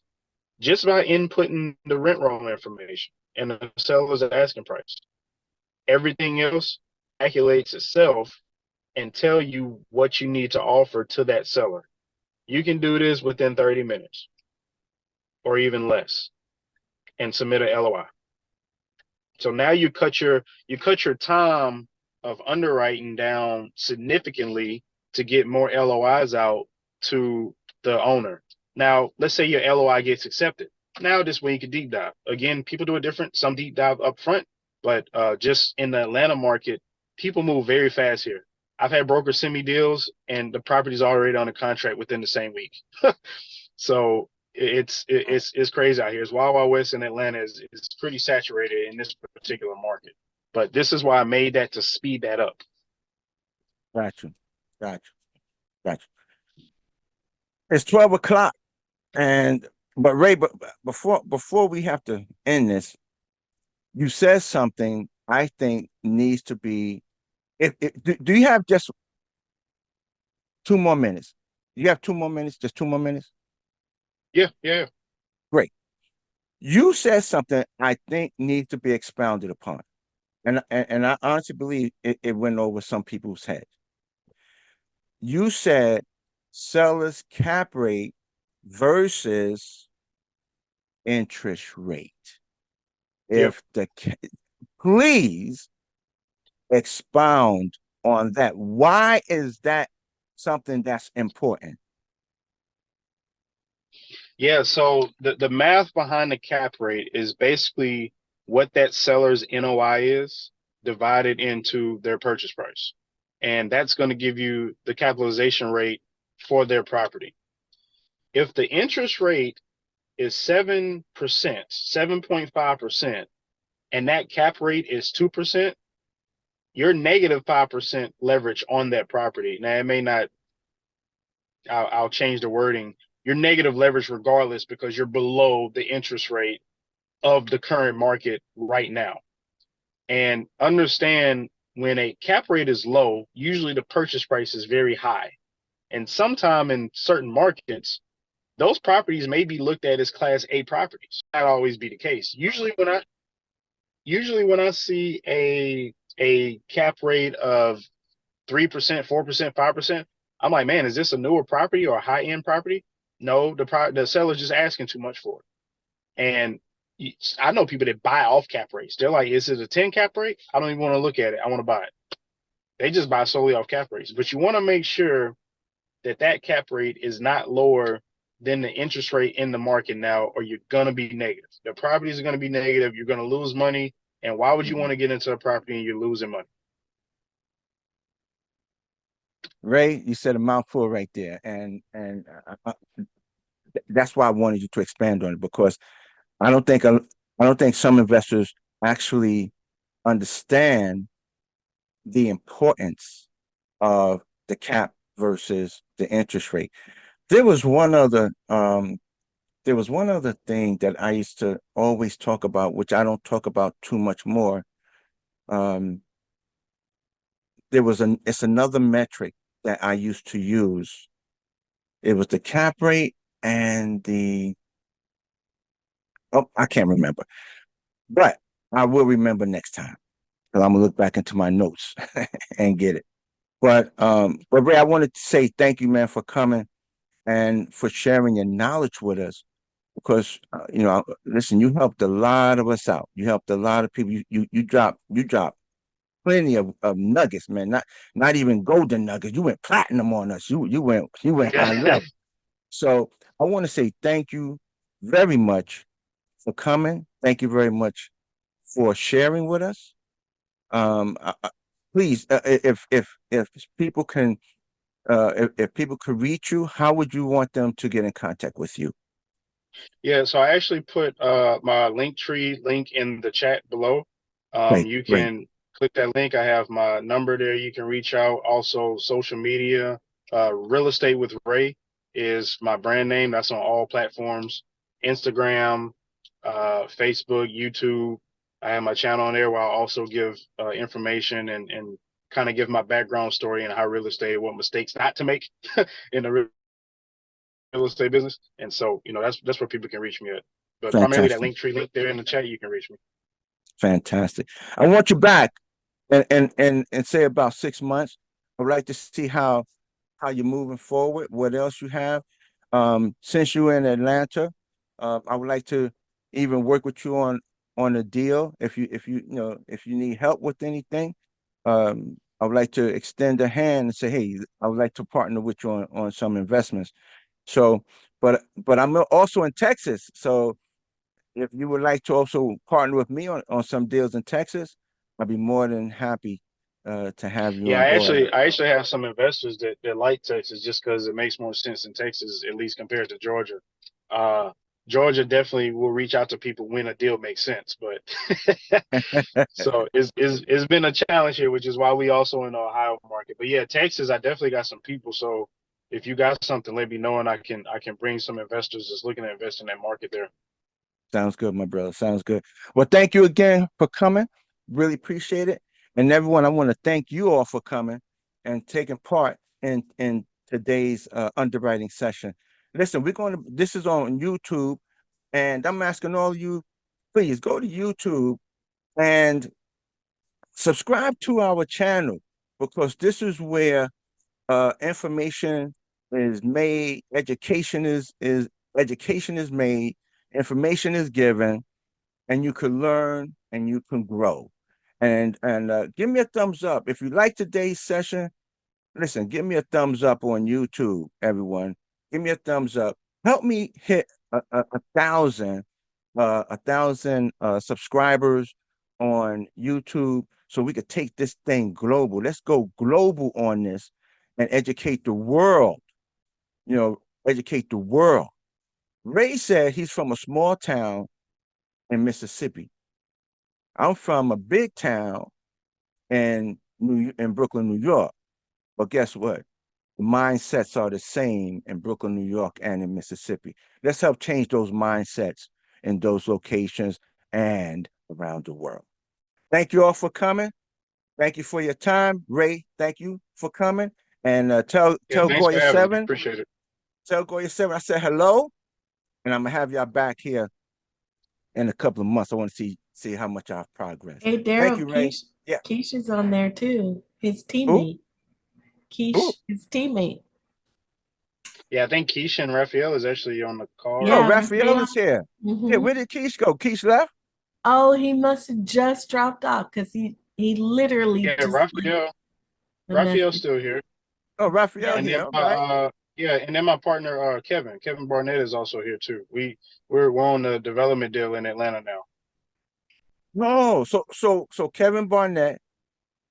just by inputting the rent roll information and the seller's asking price. Everything else calculates itself and tell you what you need to offer to that seller. You can do this within 30 minutes or even less and submit an LOI. So now you cut your time of underwriting down significantly to get more LOIs out to the owner. Now, let's say your LOI gets accepted. Now this way you can deep dive. Again, people do it different. Some deep dive up front, but just in the Atlanta market, people move very fast here. I've had brokers send me deals and the property's already on a contract within the same week. So it's crazy out here. It's Wild Wild West in Atlanta is pretty saturated in this particular market. But this is why I made that to speed that up. Got you. Got you. Got you. It's 12 o'clock. But Ray, but before we have to end this, you said something I think needs to be. Do you have just 2 more minutes? You have 2 more minutes? Just 2 more minutes? Yeah. Great. You said something I think needs to be expounded upon, and I honestly believe it went over some people's heads. You said seller's cap rate versus interest rate. Yep. Please expound on that. Why is that something that's important? Yeah, so the math behind the cap rate is basically what that seller's NOI is divided into their purchase price. And that's going to give you the capitalization rate for their property. If the interest rate is 7%, 7.5%, and that cap rate is 2%, you're negative 5% leverage on that property. Now, it may not, I'll change the wording. You're negative leverage regardless because you're below the interest rate of the current market right now. And understand when a cap rate is low, usually the purchase price is very high. And sometime in certain markets, those properties may be looked at as Class A properties. Not always be the case. Usually when I see a cap rate of 3%, 4%, 5%, I'm like, man, is this a newer property or a high-end property? No, the seller's just asking too much for it. And I know people that buy off cap rates. They're like, is it a 10 cap rate? I don't even want to look at it. I want to buy it. They just buy solely off cap rates. But you want to make sure that that cap rate is not lower than the interest rate in the market now, or you're going to be negative. The properties are going to be negative. You're going to lose money. And why would you want to get into a property and you're losing money? Ray, you said a mouthful right there, and that's why I wanted you to expand on it, because I don't think some investors actually understand the importance of the cap versus the interest rate. There was one other thing that I used to always talk about, which I don't talk about too much more. Um, it's another metric that I used to use. It was the cap rate and I can't remember, but I will remember next time because I'm gonna look back into my notes and get it. But Ray, I wanted to say thank you, man, for coming and for sharing your knowledge with us. Because listen, you helped a lot of us out. You helped a lot of people. You dropped plenty of nuggets, man. Not even golden nuggets. You went platinum on us. You went high level. So I want to say thank you very much for coming. Thank you very much for sharing with us. Please, if people can, if people could reach you, how would you want them to get in contact with you? Yeah, so I actually put my Linktree link in the chat below. Great, You great. can click that link. I have my number there. You can reach out. Also, social media. Real Estate with Ray is my brand name. That's on all platforms: Instagram, Facebook, YouTube. I have my channel on there where I also give information and kind of give my background story and how real estate, what mistakes not to make in the real estate business. And so, that's where people can reach me at. But primarily that Fantastic, Linktree link there in the chat, you can reach me. fantastic. I want you back and say about 6 months. I would like to see how you're moving forward, what else you have. Since you're in Atlanta, I would like to even work with you on a deal. If you need help with anything, I would like to extend a hand and say, hey, I would like to partner with you on some investments. So, but I'm also in Texas. So if you would like to also partner with me on some deals in Texas, I'd be more than happy to have you Yeah, on board. I actually have some investors that like Texas just because it makes more sense in Texas, at least compared to Georgia. Uh, Georgia definitely will reach out to people when a deal makes sense, but so it's been a challenge here, which is why we also in the Ohio market. But yeah, Texas, I definitely got some people. So if you got something, let me know, and I can bring some investors that's looking to invest in that market there. Sounds good, my brother. Sounds good. Well, thank you again for coming. Really appreciate it. And everyone, I want to thank you all for coming and taking part in today's underwriting session. Listen, this is on YouTube, and I'm asking all of you, please go to YouTube and subscribe to our channel because this is where information is made, education is made, information is given, and you can learn and you can grow. And give me a thumbs up if you like today's session. Listen, give me a thumbs up on YouTube, everyone. Give me a thumbs up. Help me hit a thousand subscribers on YouTube so we could take this thing global. Let's go global on this and educate the world. Educate the world. Ray said he's from a small town in Mississippi. I'm from a big town in Brooklyn, New York. But guess what? The mindsets are the same in Brooklyn, New York, and in Mississippi. Let's help change those mindsets in those locations and around the world. Thank you all for coming. Thank you for your time, Ray. Thank you for coming. And Yeah, tell thanks for Goya having me. Seven. Appreciate it. Tell Goya Seven. I said hello, and I'm gonna have y'all back here in a couple of months. I want to see how much I've progressed. Hey, Thank Darryl, you, Ray. Yeah. Keisha's on there too. His Who? teammate. Who? His teammate. Yeah, I think Keisha and Raphael is actually on the call Oh, right Yeah, now. Raphael Raphael. is here. Yeah, hmm where did Keish go? Keish left? Oh, he must have just dropped off because he literally Yeah, just left the Raphael's message. still here. Oh, Raphael Yeah. And then here. All my right. yeah, and then my partner Kevin Barnett is also here too. We're on the development deal in Atlanta now. No, so Kevin Barnett,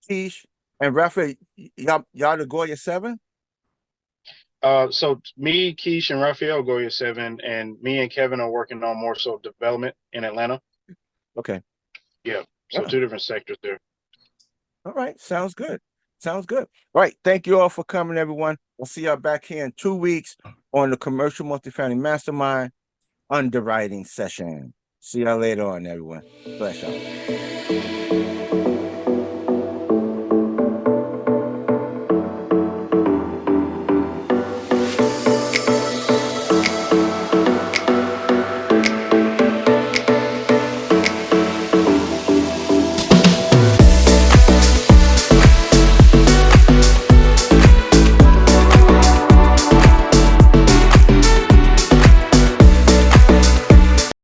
Keish, and Raphael, y'all the Goya Seven? So me, Keish, and Raphael go here seven, and me and Kevin are working on more so development in Atlanta. Okay. Yeah, so Yeah. two different sectors there. All right. Sounds good. Sounds good. All right. Thank you all for coming, everyone. We'll see y'all back here in 2 weeks on the Commercial Multifamily Mastermind underwriting session. See y'all later on, everyone. Bless y'all.